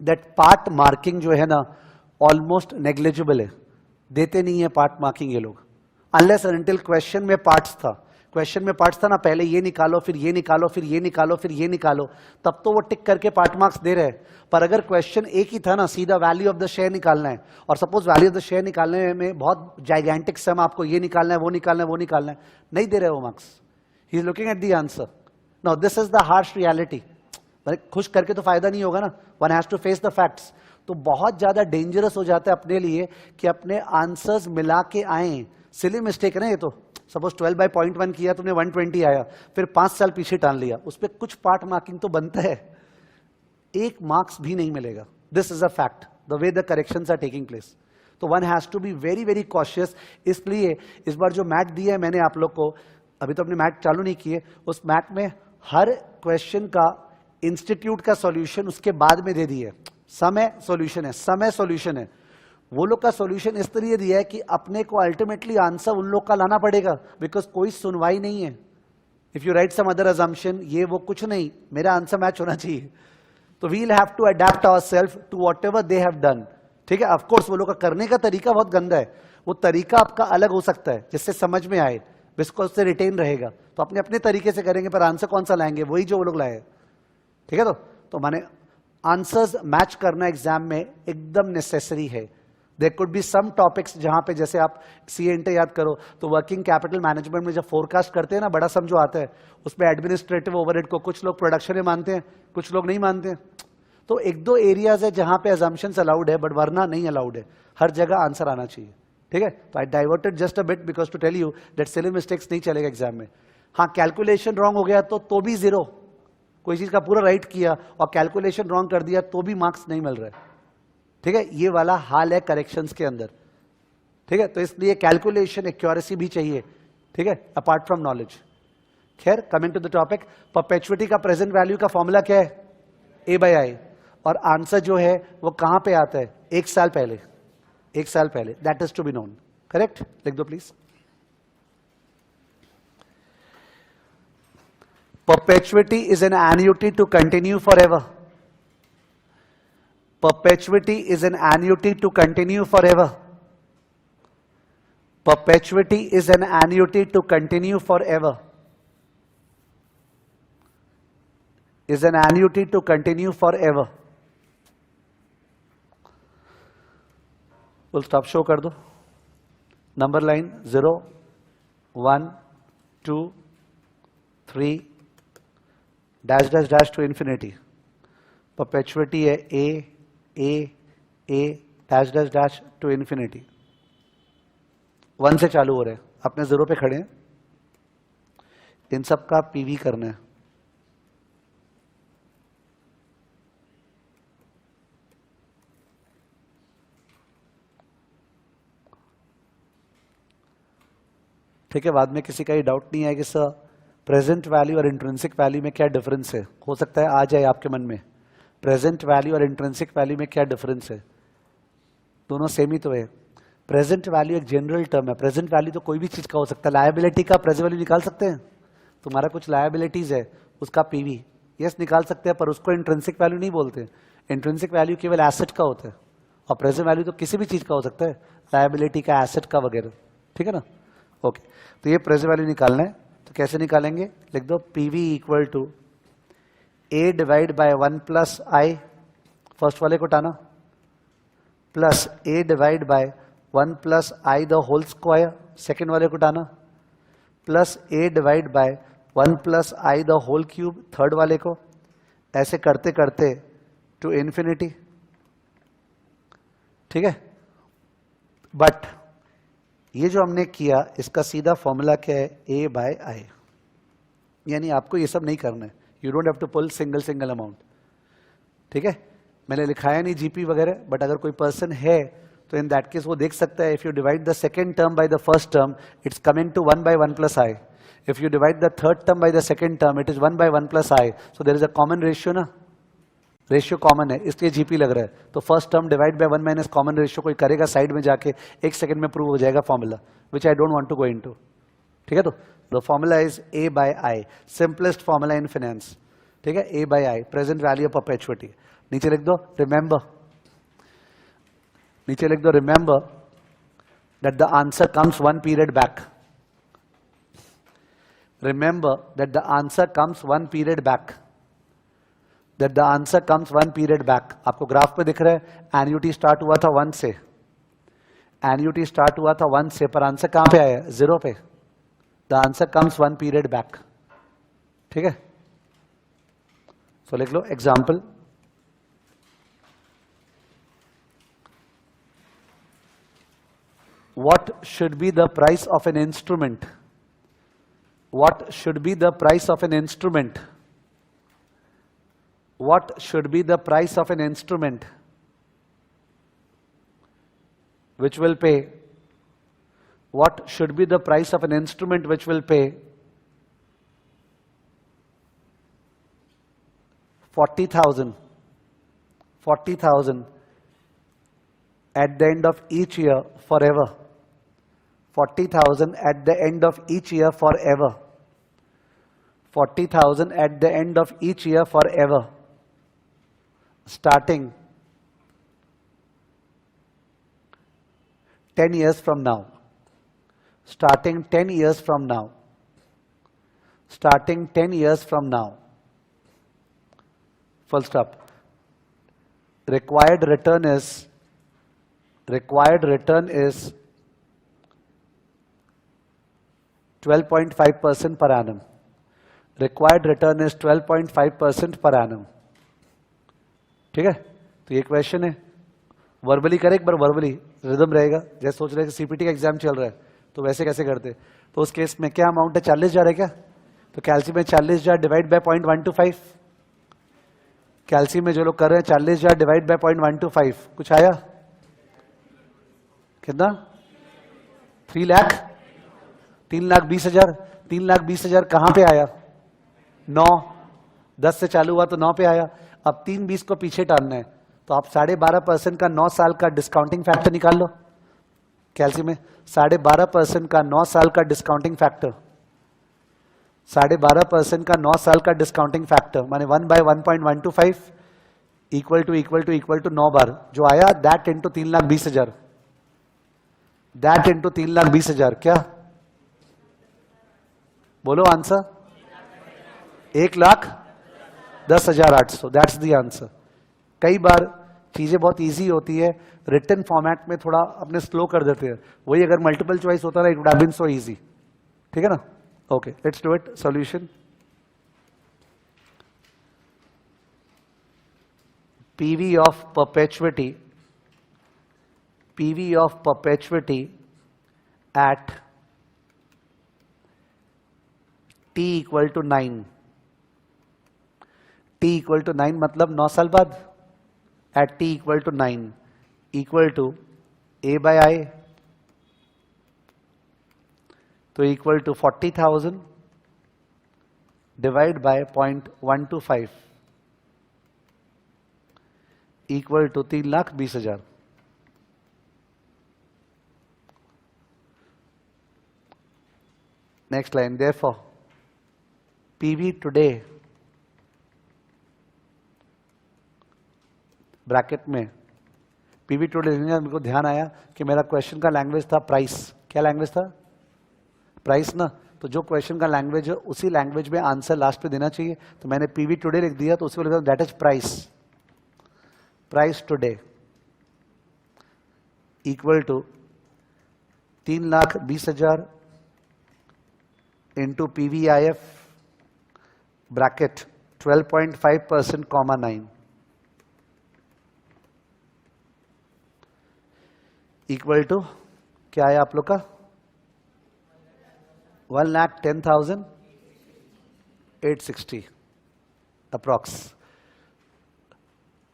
that part marking जो है ना ऑलमोस्ट नेग्लिजिबल है, देते नहीं है पार्ट मार्किंग ये लोग, अनलेस अनटिल क्वेश्चन में पार्ट्स था। क्वेश्चन में पार्ट्स था ना, पहले ये निकालो, फिर ये निकालो, फिर ये निकालो, फिर ये निकालो, तब तो वो टिक करके पार्ट मार्क्स दे रहे हैं। पर अगर क्वेश्चन एक ही था ना, सीधा वैल्यू ऑफ द शेयर निकालना है, और suppose value of the share निकालने में बहुत जाइगेंटिक सम, आपको ये निकालना है, वो निकालना है, वो निकालना है, नहीं दे रहे वो marks. He is looking at the answer. Now this is the harsh reality. खुश करके तो फायदा नहीं होगा ना, one has to face the facts. तो बहुत ज्यादा डेंजरस हो जाता है अपने लिए कि अपने आंसर्स मिला के आए। सिली मिस्टेक है ना ये तो। सपोज 12/0.1 किया, तुमने 120 आया, फिर 5 साल पीछे टाल लिया, उस पर कुछ पार्ट मार्किंग तो बनता है, एक मार्क्स भी नहीं मिलेगा। This is a fact, the way the corrections are taking place. तो one has to be very very cautious. इसलिए इस बार जो मैथ दिया है मैंने आप लोग को, अभी तो अपने मैथ चालू नहीं किए, उस मैथ में हर क्वेश्चन का इंस्टीट्यूट का सॉल्यूशन उसके बाद में दे दिए। समय सॉल्यूशन है, समय सॉल्यूशन है। वो लोग का सॉल्यूशन इस तरह दिया है कि अपने को अल्टीमेटली आंसर उन लोग का लाना पड़ेगा, बिकॉज कोई सुनवाई नहीं है। If you write some other assumption, ये वो कुछ नहीं, मेरा आंसर मैच होना चाहिए। तो we'll have to adapt ourself to whatever they have done. ठीक है, ऑफ कोर्स वो लोग का करने का तरीका बहुत गंदा है, वो तरीका आपका अलग हो सकता है जिससे समझ में आए, बिकॉज उससे रिटेन रहेगा। तो अपने अपने तरीके से करेंगे, पर आंसर कौन सा लाएंगे, वही जो वो लोग लाए। ठीक है, तो माने आंसर्स मैच करना एग्जाम में एकदम नेसेसरी है। There could be some topics जहां पे, जैसे आप सीए इंटर याद करो, तो वर्किंग कैपिटल मैनेजमेंट में जब फोरकास्ट करते हैं ना, बड़ा सम जो आता है, उसमें एडमिनिस्ट्रेटिव ओवरहेड को कुछ लोग प्रोडक्शन में मानते हैं, कुछ लोग नहीं मानते हैं। तो एक दो एरियाज है जहां पे अजम्पशंस अलाउड है, बट वरना नहीं अलाउड है। हर जगह आंसर आना चाहिए। ठीक है, तो I diverted just a bit because to tell you that silly mistakes नहीं चलेगा एग्जाम में। हाँ, कैलकुलेशन रॉन्ग हो गया तो भी जीरो। कोई चीज का पूरा राइट किया और कैलकुलेशन रॉन्ग कर दिया तो भी मार्क्स नहीं मिल रहा है। ठीक है, ये वाला हाल है करेक्शंस के अंदर। ठीक है, तो इसलिए कैलकुलेशन एक्यूरेसी भी चाहिए। ठीक है, अपार्ट फ्रॉम नॉलेज। खैर, coming to the topic, perpetuity का प्रेजेंट वैल्यू का फॉर्मूला क्या है, A/I, और आंसर जो है वो कहां पे आता है, 1 साल पहले, 1 साल पहले, that is to be known. Correct, लिख दो please. Perpetuity is an annuity to continue forever. Perpetuity is an annuity to continue forever. Perpetuity is an annuity to continue forever. Is an annuity to continue forever. Full stop show कर दो. Number line 0, 1, 2, 3, dash dash dash to infinity. Perpetuity है A dash dash dash to infinity. 1 से चालू हो रहे हैं, अपने 0 पे खड़े हैं, इन सब का पीवी करना है। ठीक है, बाद में किसी का ये डाउट नहीं है कि सर प्रेजेंट वैल्यू और इंट्रिंसिक वैल्यू में क्या डिफरेंस है। हो सकता है आ जाए आपके मन में, प्रेजेंट वैल्यू और इंट्रिंसिक वैल्यू में क्या डिफरेंस है, दोनों सेम ही तो है। प्रेजेंट वैल्यू एक जनरल टर्म है, प्रेजेंट वैल्यू तो कोई भी चीज का हो सकता है। लायबिलिटी का प्रेजेंट वैल्यू निकाल सकते हैं, तुम्हारा कुछ लायबिलिटीज है उसका पीवी, यस निकाल सकते हैं, पर उसको इंट्रिंसिक वैल्यू नहीं बोलते। इंट्रिंसिक वैल्यू केवल एसेट का होता है, और प्रेजेंट वैल्यू तो किसी भी चीज का हो सकता है, लायबिलिटी का, एसेट का वगैरह। ठीक है ना, ओके। तो ये प्रेजेंट वैल्यू निकालना है, तो कैसे निकालेंगे, लिख दो PV equal to A divide by 1 plus I, first वाले को टाना, plus A divide by 1 plus I the whole square, second वाले को टाना, plus A divide by 1 plus I the whole cube, third वाले को, ऐसे करते करते टू इन्फिनिटी। ठीक है, बट ये जो हमने किया इसका सीधा फॉर्मूला क्या है, A/I, यानी आपको ये सब नहीं करना है, you don't have to pull single amount. ठीक है, मैंने लिखाया नहीं जीपी वगैरह, बट अगर कोई पर्सन है तो इन दैट केस वो देख सकता है, if you divide the second term by the first term it's coming to 1/1 plus i, if you divide the third term by the second term it is 1/1 plus i, so there is a common ratio ना, ratio common है इसलिए GP लग रहा है। तो first term divide by 1 minus common ratio कोई करेगा side में जाके, 1 सेकंड में प्रूव हो जाएगा formula, which I don't want to go into. ठीक है, तो the formula is A/I, simplest formula in finance. ठीक है, A/I, present value of perpetuity. नीचे लिख दो रिमेंबर, नीचे लिख दो remember that the answer comes 1 period back. Remember that the answer comes one period back. That the answer comes one period back. आपको graph पे दिख रहा है, एन्युटी स्टार्ट हुआ था 1 से, एन्युटी स्टार्ट हुआ था 1 से, पर आंसर कहां पे आया? 0 पे. The answer comes one period back. ठीक है, सो लिख लो example. What should be the price of an instrument? What should be the price of an instrument? What should be the price of an instrument which will pay? What should be the price of an instrument which will pay 40,000 at the end of each year forever? 40,000 at the end of each year forever. 40,000 at the end of each year forever. Starting 10 years from now. Starting 10 years from now. Starting 10 years from now. Full stop. Required return is 12.5% per annum. Required return is 12.5% per annum. ठीक है, तो ये question है. Verbally करे एक बार, verbally rhythm रहेगा. जैसे सोच रहे हैं कि सीपीटी का एग्जाम चल रहा है तो वैसे कैसे करते. तो उस केस में क्या अमाउंट है? 40,000 है क्या? तो कैल्सी में 40,000 डिवाइड बाय 0.125. कैल्सी में जो लोग कर रहे हैं 40,000 डिवाइड बाय 0.125, कुछ आया? कितना? 3 लाख 3,20,000. 3,20,000 कहां पे आया? 9. 10 से चालू हुआ तो 9 पे आया. अब 3,20 को पीछे टालना है तो आप 12.5% का 9 साल का डिस्काउंटिंग फैक्टर निकाल लो. कैल्सी में 12.5% का 9 साल का डिस्काउंटिंग फैक्टर, 12.5% का 9 साल का डिस्काउंटिंग फैक्टर माने 1/1.125 इक्वल टू 9 बार जो आया, दैट इंटू 3,20,000. दैट इंटू 3,20,000 क्या? बोलो आंसर. 1,10,800. That's the answer. कई बार चीजें बहुत इजी होती है, रिटन फॉर्मेट में थोड़ा अपने स्लो कर देते हैं. वही अगर मल्टीपल चॉइस होता ना, it would have been so easy. ठीक है ना? Okay, let's do it. Solution. PV of perpetuity, PV of perpetuity at t equal to 9. t equal to 9 मतलब 9 साल बाद. at t equal to 9 equal to a by I, तो equal to 40,000 divide by 0.125 equal to 3,20,000. Next line, therefore, PV today, bracket में PV today लिखने का मेरे को ध्यान आया कि मेरा क्वेश्चन का लैंग्वेज था प्राइस. क्या लैंग्वेज था? प्राइस ना. तो जो क्वेश्चन का लैंग्वेज है उसी लैंग्वेज में आंसर लास्ट पे देना चाहिए. तो मैंने PV today लिख दिया, तो उसी को लिखा that is price. Price today equal to 3,20,000 into PVIF bracket 12.5% comma 9 equal to क्या है आप लोग का? 1,10,860 अप्रॉक्स.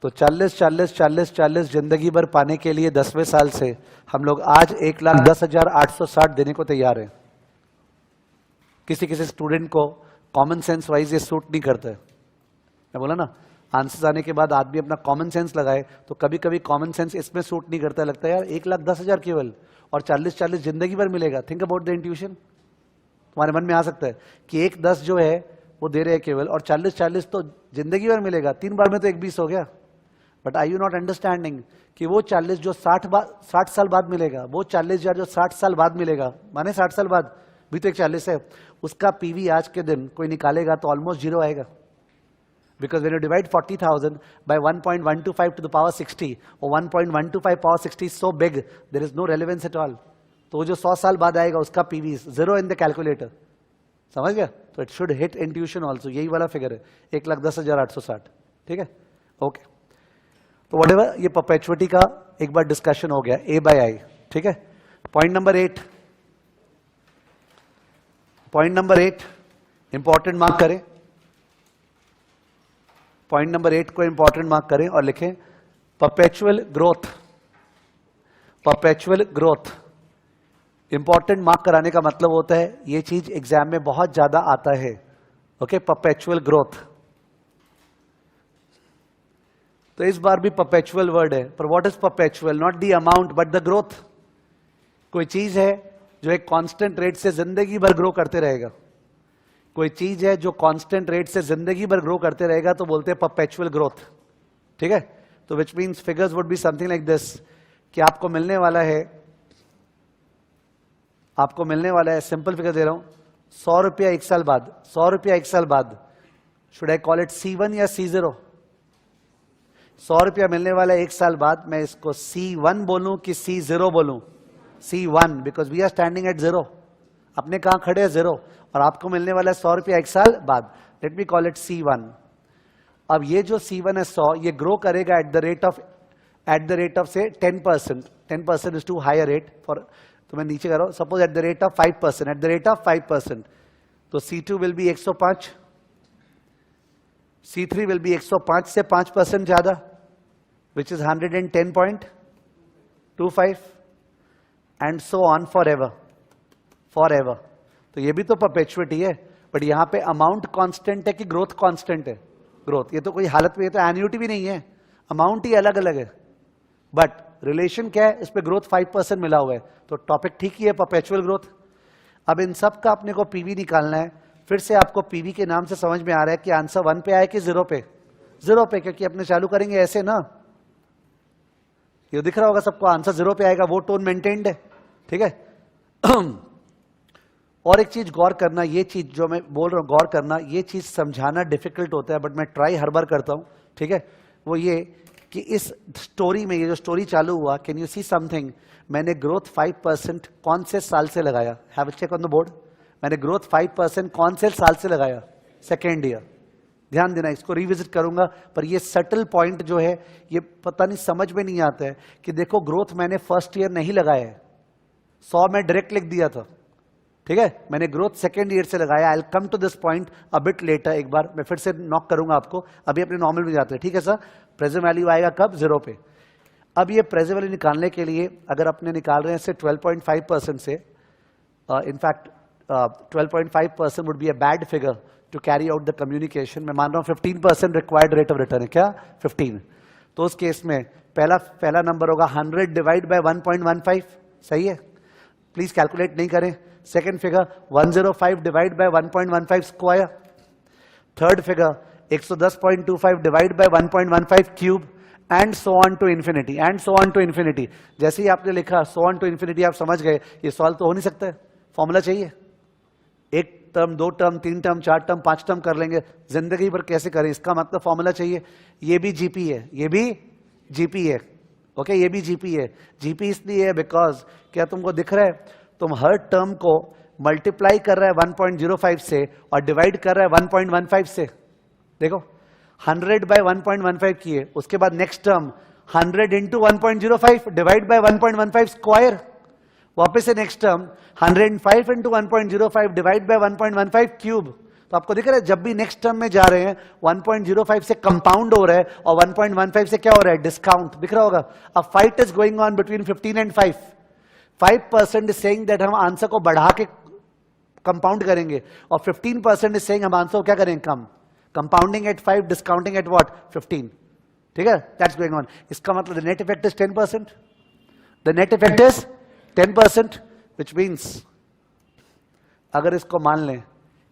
तो 40 जिंदगी भर पाने के लिए 10वें साल से हम लोग आज 1,10,860 देने को तैयार हैं. किसी किसी स्टूडेंट को कॉमन सेंस वाइज ये सूट नहीं करता है. मैं बोला ना, आंसर्स आने के बाद आदमी अपना कॉमन सेंस लगाए, तो कभी कभी कॉमन सेंस इसमें सूट नहीं करता. लगता है यार 1,10,000 केवल और 40 जिंदगी भर मिलेगा. Think about the intuition. तुम्हारे मन में आ सकता है कि 1,10 जो है वो दे रहे हैं केवल, और 40 तो जिंदगी भर मिलेगा. 3 बार में तो 1,20 हो गया. But I you not understanding कि वो 40 जो 60 साल बाद मिलेगा, वो 40,000 जो 60 साल बाद मिलेगा, माने 60 साल बाद भी तो एक 40 है, उसका पीवी आज के दिन कोई निकालेगा तो ऑलमोस्ट 0 आएगा, because when you divide 40,000 by 1.125 to the power 60 or 1.125 power 60 is so big, there is no relevance at all. तो वो जो 100 साल बाद आएगा उसका पीवी 0 in the calculator, समझ गया? तो it should hit intuition also, यही वाला फिगर है 1,10,860, ठीक है? ओके, तो व्हाटएवर, ये परपेचुइटी का एक बार डिस्कशन हो गया A by I, ठीक है? पॉइंट नंबर 8 इंपॉर्टेंट मार्क करें, पॉइंट नंबर 8 को इंपॉर्टेंट मार्क करें और लिखें परपेचुअल ग्रोथ। इंपॉर्टेंट मार्क कराने का मतलब होता है ये चीज एग्जाम में बहुत ज्यादा आता है, ओके? परपेचुअल ग्रोथ, तो इस बार भी परपेचुअल वर्ड है, पर what is perpetual? Not the amount but the growth. कोई चीज है जो एक कांस्टेंट रेट से जिंदगी भर ग्रो करते रहेगा, कोई चीज है जो कांस्टेंट रेट से जिंदगी भर ग्रो करते रहेगा तो बोलते हैं परपेचुअल ग्रोथ, ठीक है? तो which means figures would be something like this, कि आपको मिलने वाला है, सिंपल फिगर दे रहा हूं, 100 रुपया 1 साल बाद, 100 रुपया 1 साल बाद, should I call it C1 या C0? 100 रुपया मिलने वाला है 1 साल बाद, मैं इसको C1 बोलूं कि C0 बोलूं? C1, because we are standing at 0, अपने कहां खड़े हैं 0, और आपको मिलने वाला है 100 रुपया 1 साल बाद, let me call it C1। अब ये जो C1 है 100, ये ग्रो करेगा एट द रेट ऑफ से 10%, 10% is too higher rate for, तो मैं नीचे कर रहा हूं, suppose at the rate of 5%, तो C2 will be 105, C3 will be 105 से 5% ज्यादा, which is 110.25, and so on for ever. तो ये भी तो परपेचुइटी है, बट यहां पे अमाउंट कांस्टेंट है कि ग्रोथ कांस्टेंट है? ग्रोथ। ये तो कोई हालत में, ये तो एन्युटी भी नहीं है, अमाउंट ही अलग अलग है, बट रिलेशन क्या है? इस पे ग्रोथ 5% मिला हुआ है, तो टॉपिक ठीक ही है, परपेचुअल ग्रोथ। अब इन सब का अपने को पीवी निकालना है, फिर से आपको पीवी के नाम से समझ में आ रहा है कि आंसर 1 पे आए कि 0 पे? 0 पे, क्योंकि अपने चालू करेंगे ऐसे ना, ये दिख रहा होगा सबको, आंसर 0 पे आएगा, वो टोन मेंटेन्ड है, ठीक है? और एक चीज गौर करना, ये चीज जो मैं बोल रहा हूं गौर करना, ये चीज समझाना डिफिकल्ट होता है, बट मैं ट्राई हर बार करता हूं, ठीक है? वो ये कि इस स्टोरी में, ये जो स्टोरी चालू हुआ, कैन यू सी समथिंग, मैंने ग्रोथ 5% कौन से साल से लगाया? Have a check on the board. मैंने ग्रोथ 5% कौन से साल से लगाया? Second year. ध्यान देना, इसको रिविजिट करूंगा, पर ये सटल पॉइंट जो है, ये पता नहीं समझ में नहीं आता है कि देखो ग्रोथ मैंने फर्स्ट ईयर नहीं लगाया है, 100 में डायरेक्ट लिख दिया था, ठीक है? मैंने ग्रोथ सेकेंड ईयर से लगाया। I will come to this point a bit later, एक बार मैं फिर से नॉक करूंगा आपको, अभी अपने नॉर्मल में जाते हैं, ठीक है सर? प्रेजेंट वैल्यू आएगा कब? 0 पे। अब ये प्रेजेंट वैल्यू निकालने के लिए अगर अपने निकाल रहे हैं से 12.5% से, in fact 12.5% would be a bad figure to carry out the communication. मैं मान रहा हूं 15% रिक्वायर्ड रेट ऑफ रिटर्न है, क्या? 15। तो उस केस में पहला नंबर होगा 100 डिवाइड बाय 1.15, सही है? प्लीज कैलकुलेट नहीं करें। Second figure 105 divide by 1.15 square. Third figure 110.25 divide by 1.15 cube, and so on to infinity. जैसे ही आपने लिखा सो ऑन टू इन्फिनिटी, आप समझ गए ये सॉल्व तो हो नहीं सकता है, फॉर्मूला चाहिए। 1 term, 2 term, 3 term, 4 term, 5 term कर लेंगे, जिंदगी भर कैसे करें? इसका मतलब फॉर्मूला चाहिए। ये भी जीपी है, ये भी जीपी है, ओके? ये भी जीपी है। जीपी इसलिए है बिकॉज क्या तुमको दिख रहा है, तुम हर टर्म को मल्टीप्लाई कर रहा है 1.05 से और डिवाइड कर रहा है 1.15 से। देखो 100 बाय 1.15 किए, उसके बाद next term 100 into 1.05 divide by 1.15 square, वापस से next term 105 into 1.05 divide by 1.15 cube. तो आपको दिख रहा है जब भी नेक्स्ट टर्म में जा रहे हैं 1.05 से कंपाउंड हो रहा है और 1.15 से क्या हो रहा है? डिस्काउंट। दिख रहा होगा। अब fight is going on between 15 and 5। 5% is saying that हम आंसर को बढ़ा के कंपाउंड करेंगे, और 15% इज सेइंग हम आंसर को क्या करेंगे? कम। Compounding at 5, discounting at what? 15, ठीक है? That's going on. इसका मतलब the net effect is 10%। The net effect is 10%, which means अगर इसको मान लें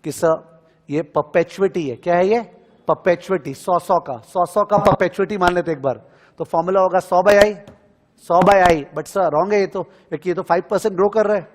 कि सर ये परपेचुइटी है, क्या है ये? परपेचुइटी, 100 का परपेचुइटी मान लेते एक बार, तो फॉर्मूला होगा 100 by I. But sir wrong है ये तो, क्योंकि ये तो 5% ग्रो कर रहा है।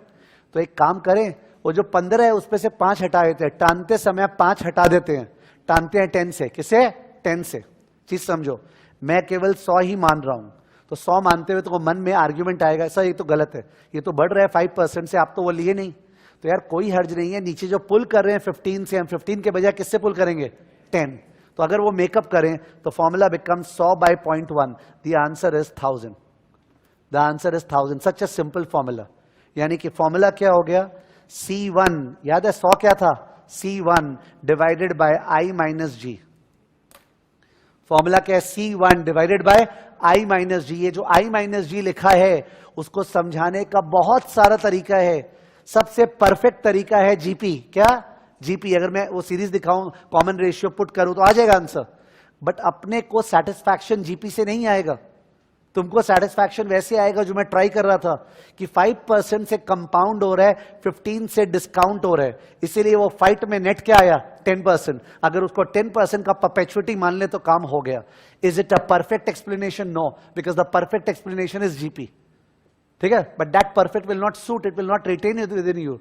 तो एक काम करें, वो जो 15 है उसमें से 5 हटा देते हैं, टानते समय 5 हटा देते हैं, टानते हैं 10 से। किसे? 10 से। चीज समझो, मैं केवल 100 ही मान रहा हूं, तो 100 मानते हुए तो मन में आर्ग्यूमेंट आएगा, सर ये तो गलत है, ये तो बढ़ रहा है 5% से, आप तो वो लिए नहीं। तो यार कोई हर्ज नहीं है, नीचे जो पुल कर रहे हैं 15 से, हम 15 के बजाय किससे पुल करेंगे? 10। तो अगर वो मेकअप करें तो formula become 100 by 0.1, the answer is 1000। The answer is 1000। Such a simple formula. यानी कि फॉर्मूला क्या हो गया? C1, याद है 100 क्या था? C1 divided by I minus G. Formula क्या है? C1 divided by I minus G. ये जो I माइनस जी लिखा है उसको समझाने का बहुत सारा तरीका है, सबसे परफेक्ट तरीका है जीपी। क्या? जीपी। अगर मैं वो सीरीज दिखाऊं, कॉमन रेशियो पुट करूं तो आ जाएगा आंसर, बट अपने को सेटिस्फैक्शन जीपी से नहीं आएगा। तुमको सेटिस्फैक्शन वैसे आएगा जो मैं ट्राई कर रहा था कि 5% से कंपाउंड हो रहा है, 15 से डिस्काउंट हो रहा है, इसीलिए वो फाइट में नेट क्या आया? 10%। अगर उसको 10% का परपेचुइटी मान ले तो काम हो गया। Is it a perfect explanation? No, because the perfect explanation is GP. ठीक है, but that perfect will not suit, it will not retain it within you.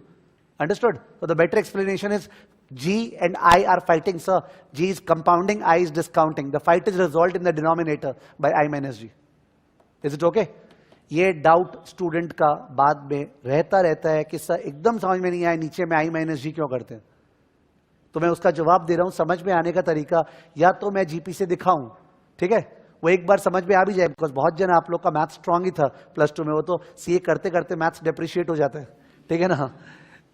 Understood? So the better explanation is G and I are fighting, sir. G is compounding, I is discounting. The fight is resolved in the denominator by I minus G. Is it okay? ये doubt student का बाद में रहता है कि sir एकदम समझ में नहीं आया नीचे में I माइनस जी क्यों करते हैं। तो मैं उसका जवाब दे रहा हूं, समझ में आने का तरीका या तो मैं जीपी से दिखाऊं, ठीक है, वो एक बार समझ में आ भी जाए, बिकॉज बहुत जन आप लोग का मैथ्स स्ट्रांग ही था +2 में, वो तो सीए करते करते मैथ्स डेप्रिशिएट हो जाता है, ठीक है ना।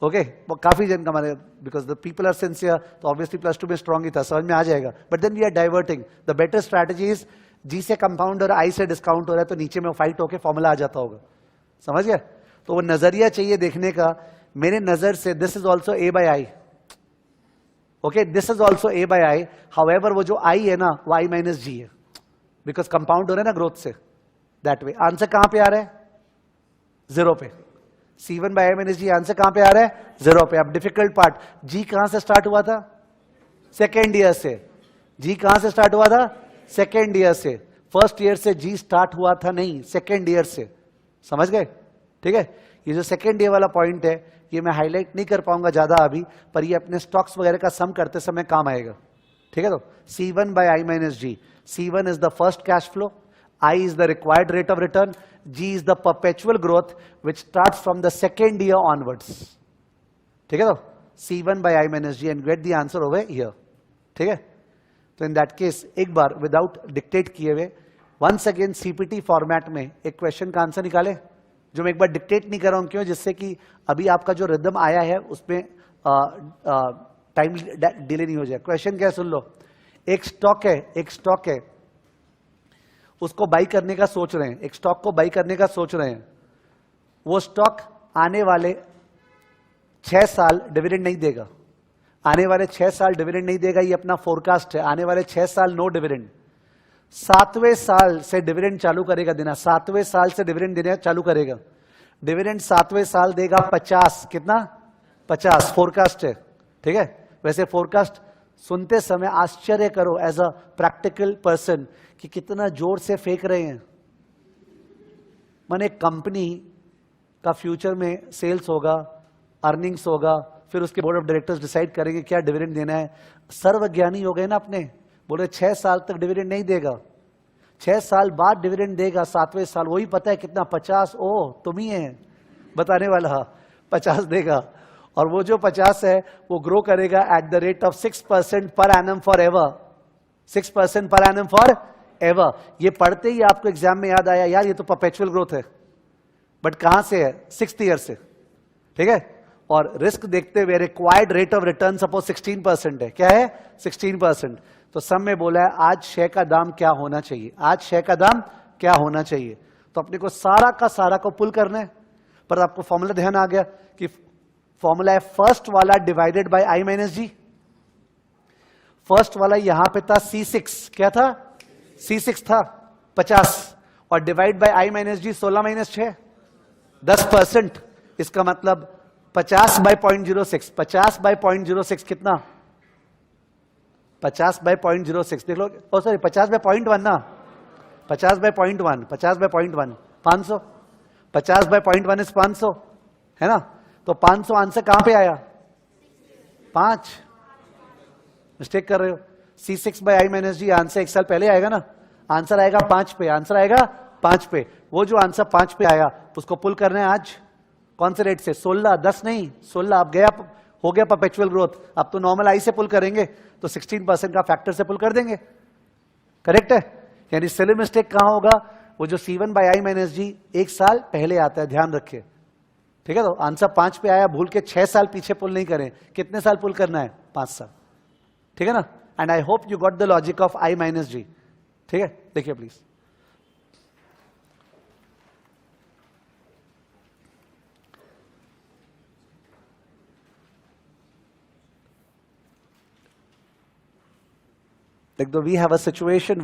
ओके वो काफी जन का माने, because the people are sincere, तो ऑब्वियसली +2 में स्ट्रांग ही था, समझ में आ जाएगा। But then we are diverting. The better strategy is G से कंपाउंड और आई से डिस्काउंट हो रहा है, तो नीचे में फाइट होकर फॉर्मूला आ जाता होगा, समझ गया। तो वो नजरिया चाहिए देखने का। मेरे नजर से this is also a by I, okay this is also a by I. However वो जो आई है ना वो आई माइनस जी है, बिकॉज कंपाउंड हो रहा है ना ग्रोथ से, दैट वे। आंसर कहां पे आ रहा है? 0 पे। C1 by I minus G answer कहां पे आ रहा है? 0 पे। अब डिफिकल्ट पार्ट, जी कहां से स्टार्ट हुआ था? सेकेंड ईयर से। जी कहां से स्टार्ट हुआ था? सेकेंड ईयर से। फर्स्ट ईयर से जी स्टार्ट हुआ था नहीं, सेकेंड ईयर से, समझ गए, ठीक है। ये जो सेकेंड ईयर वाला पॉइंट है ये मैं हाईलाइट नहीं कर पाऊंगा ज्यादा अभी, पर ये अपने स्टॉक्स वगैरह का सम करते समय काम आएगा, ठीक है। तो C1 by I minus G, C1 is the first cash flow, I is the required rate of return, G is the perpetual growth which starts from the second year onwards. ठीक है, तो C1 by I minus G and get the answer over here. ठीक है, तो in that case एक बार without dictate किए हुए once again CPT format में एक क्वेश्चन का आंसर निकाले, जो मैं एक बार डिक्टेट नहीं कर रहा हूं, क्यों? जिससे कि अभी आपका जो रिदम आया है उसमें टाइम डिले नहीं हो जाए। क्वेश्चन क्या है सुन लो। एक स्टॉक है, उसको बाई करने का सोच रहे हैं, एक स्टॉक को बाई करने का सोच रहे हैं। वो स्टॉक आने वाले 6 साल डिविडेंड नहीं देगा, आने वाले 6 साल डिविडेंड नहीं देगा, ये अपना फोरकास्ट है। आने वाले 6 साल नो डिविडेंड, 7वें साल से डिविडेंड चालू करेगा देना, 7वें साल से डिविडेंड देना चालू करेगा। डिविडेंड 7वें साल देगा 50, कितना? 50 फोरकास्ट है, ठीक है। वैसे फोरकास्ट सुनते समय आश्चर्य करो एज अ प्रैक्टिकल पर्सन कि कितना जोर से फेंक रहे हैं। माने कंपनी का फ्यूचर में सेल्स होगा, अर्निंग्स होगा, फिर उसके बोर्ड ऑफ डायरेक्टर्स डिसाइड करेंगे क्या डिविडेंड देना है। सर्वज्ञानी हो गए ना अपने, बोले 6 साल तक डिविडेंड नहीं देगा, 6 साल बाद डिविडेंड देगा, 7वें साल वही पता है कितना, 50। ओ तुम ही है बताने वाला, 50 देगा। और वो जो 50 है वो ग्रो करेगा eight the rate of 6% per annum for ever, 6% per annum for ever. ये पढ़ते ही आपको एग्जाम में याद आया, यार ये तो परपेचुअल ग्रोथ है, बट कहां से है? 6th ईयर से, ठीक है। और रिस्क देखते हुए required rate of return suppose 16% है, क्या है? 16%। तो सब में बोला है आज शेयर का दाम क्या होना चाहिए, आज शेयर का दाम क्या होना चाहिए। तो अपने को सारा का सारा को पुल करना है, पर आपको फॉर्मूला ध्यान आ गया कि फॉर्मूला है फर्स्ट वाला divided by I minus G. First वाला यहां पे था C6, क्या था? C6 था 50, और divide by I minus G 16 minus 6 10%। इसका मतलब 50 बाय 0.06, 50 बाय 0.06 कितना? 50 बाय 0.06 देख लो, ओ सॉरी 50 बाय 0.1 ना, 50 बाय 0.1, 50 बाय 0.1 500, 50 बाय 0.1 इज 500 है ना। तो 500 आंसर कहां पे आया? 5। मिस्टेक कर रहे हो। C6/I-G आंसर 1 साल पहले आएगा ना, आंसर आएगा 5 पे, आंसर आएगा 5 पे। वो जो आंसर 5 पे आया उसको पुल करना है आज कौन से रेट से? 16, 10 नहीं 16। अब गया, हो गया परपेचुअल ग्रोथ। अब तो नॉर्मल आई से पुल करेंगे तो 16% का फैक्टर से पुल कर देंगे। करेक्ट है? यानी सिली मिस्टेक कहां होगा? वो जो C1/I-G 1 साल पहले आता है, ध्यान रखिए। ठीक है, तो आंसर 5 पे आया, भूल के 6 साल पीछे पुल नहीं करें। कितने साल पुल करना है? 5 साल। ठीक है ना? And I hope you got the logic of I-G। ठीक है, देखिए प्लीज। लिख दो, we have a situation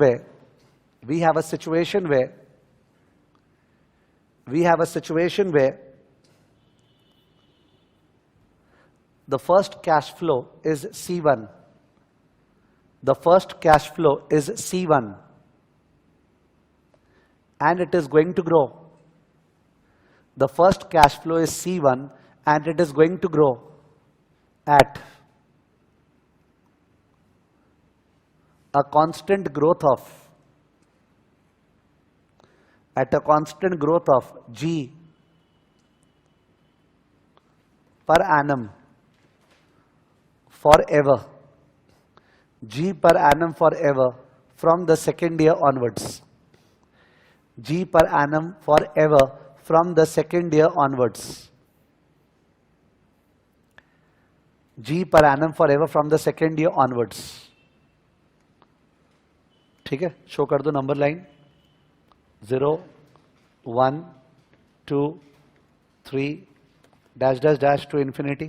where the first cash flow is C1. The first cash flow is C1 and it is going to grow. The first cash flow is C1 and it is going to grow at a constant growth of G per annum forever. G per annum forever from the second year onwards. G per annum forever from the second year onwards. G per annum forever from the second year onwards. ठीक है, show कर दो number line. 0, 1, 2, 3, dash dash dash to infinity.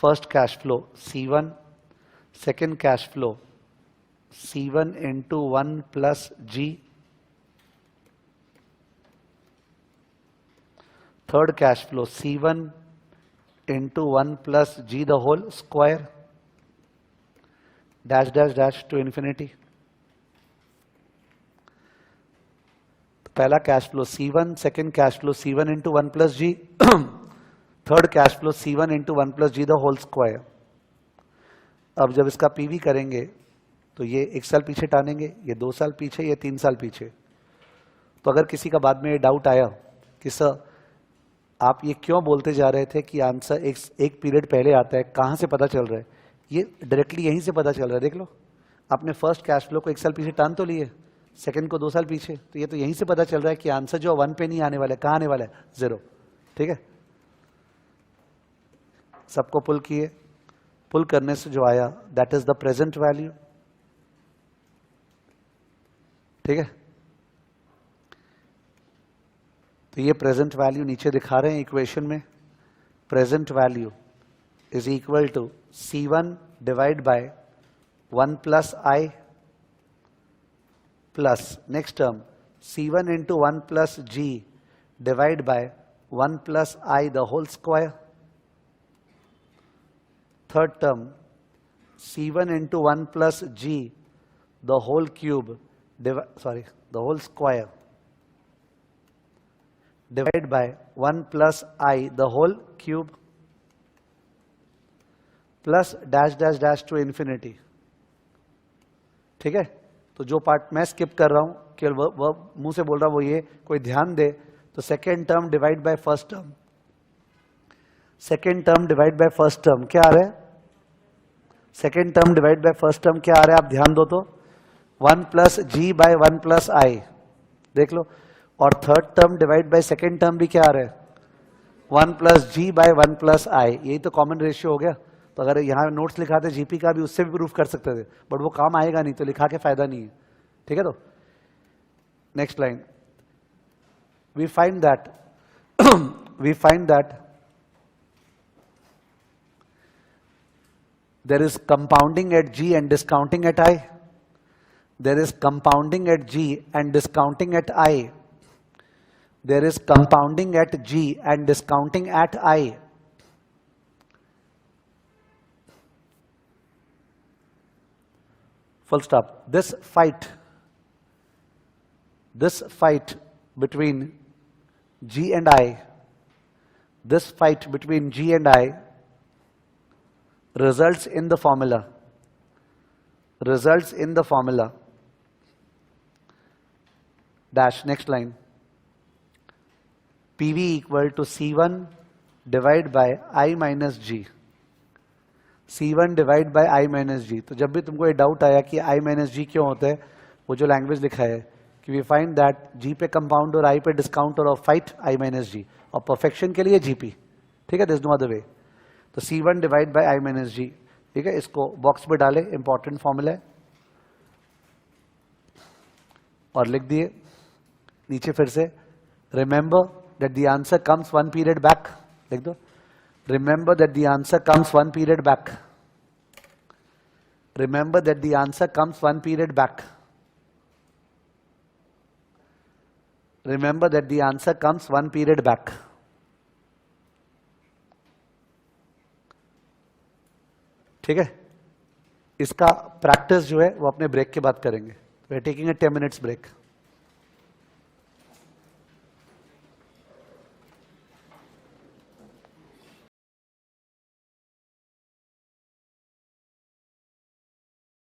First cash flow C1, second cash flow C1 into 1 plus G, third cash flow C1 into 1 plus G the whole square, dash dash dash to infinity. पहला cash flow C1, second cash flow C1 into 1 plus G, third cash flow C1 into 1 plus G the whole square. अब जब इसका PV करेंगे तो ये 1 साल पीछे टानेंगे, ये 2 साल पीछे, ये 3 साल पीछे। तो अगर किसी का बाद में डाउट आया कि सर आप ये क्यों बोलते जा रहे थे कि आंसर एक पीरियड पहले आता है, कहाँ से पता चल रहा है? ये डायरेक्टली यहीं से पता चल रहा है। देख लो, आपने फर्स्ट कैश फ्लो को 1 साल पीछे टान तो लिए, सेकंड को 2 साल पीछे, तो ये तो यहीं से पता चल रहा है कि आंसर जो 1 पे नहीं आने वाला है, कहाँ आने वाला है? 0। ठीक है, सबको पुल किए, पुल करने से जो आया that is the present value. ठीक है, तो ये प्रेजेंट वैल्यू नीचे दिखा रहे हैं इक्वेशन में। Present value is equal to C1 divide by 1 plus I plus next term C1 into 1 plus G divide by 1 plus I the whole square. Third term C1 into 1 plus G the whole cube, the whole square, divided by 1 plus I the whole cube, plus dash dash dash to infinity. ठीक है, तो जो part मैं skip कर रहा हूं, केवल वह मुंह से बोल रहा हूं, वो ये कोई ध्यान दे। तो second term divide by first term, second term divide by first term क्या आ रहा है? Second term divide by first term क्या आ रहा है? आप ध्यान दो तो 1 plus G by 1 plus I, देख लो। और third term divide by second term भी क्या आ रहा है? 1 plus G by 1 plus I। यही तो कॉमन रेशियो हो गया। तो अगर यहाँ नोट्स लिखाते जीपी का भी, उससे भी प्रूफ कर सकते थे, बट वो काम आएगा नहीं, तो लिखा के फायदा नहीं है। ठीक है, तो next line, we find that there is compounding at G and discounting at I. There is compounding at G and discounting at I. There is compounding at G and discounting at I. Full stop. This fight between G and I this fight between G and I results in the formula dash, next line, PV equal to C1 divided by I minus G, C1 divide by I minus G. तो जब भी तुमको ये doubt आया कि I minus जी क्यों होता है, वो जो लैंग्वेज लिखा है कि वी फाइंड दैट G पे कंपाउंड और I पे डिस्काउंटर और फाइट I माइनस जी, और परफेक्शन के लिए GP, ठीक है, दिस नो अदर वे। तो C1 divide by I minus G, ठीक है, इसको बॉक्स में डाले, इंपॉर्टेंट फॉर्मूला है, और लिख दिए नीचे फिर से, remember that the answer comes one period back, लिख दो, remember that the answer comes one period back, remember that the answer comes one period back, remember that the answer comes one period back। ठीक है, इसका practice जो है वो अपने break के बाद करेंगे। We are taking a 10 minutes break.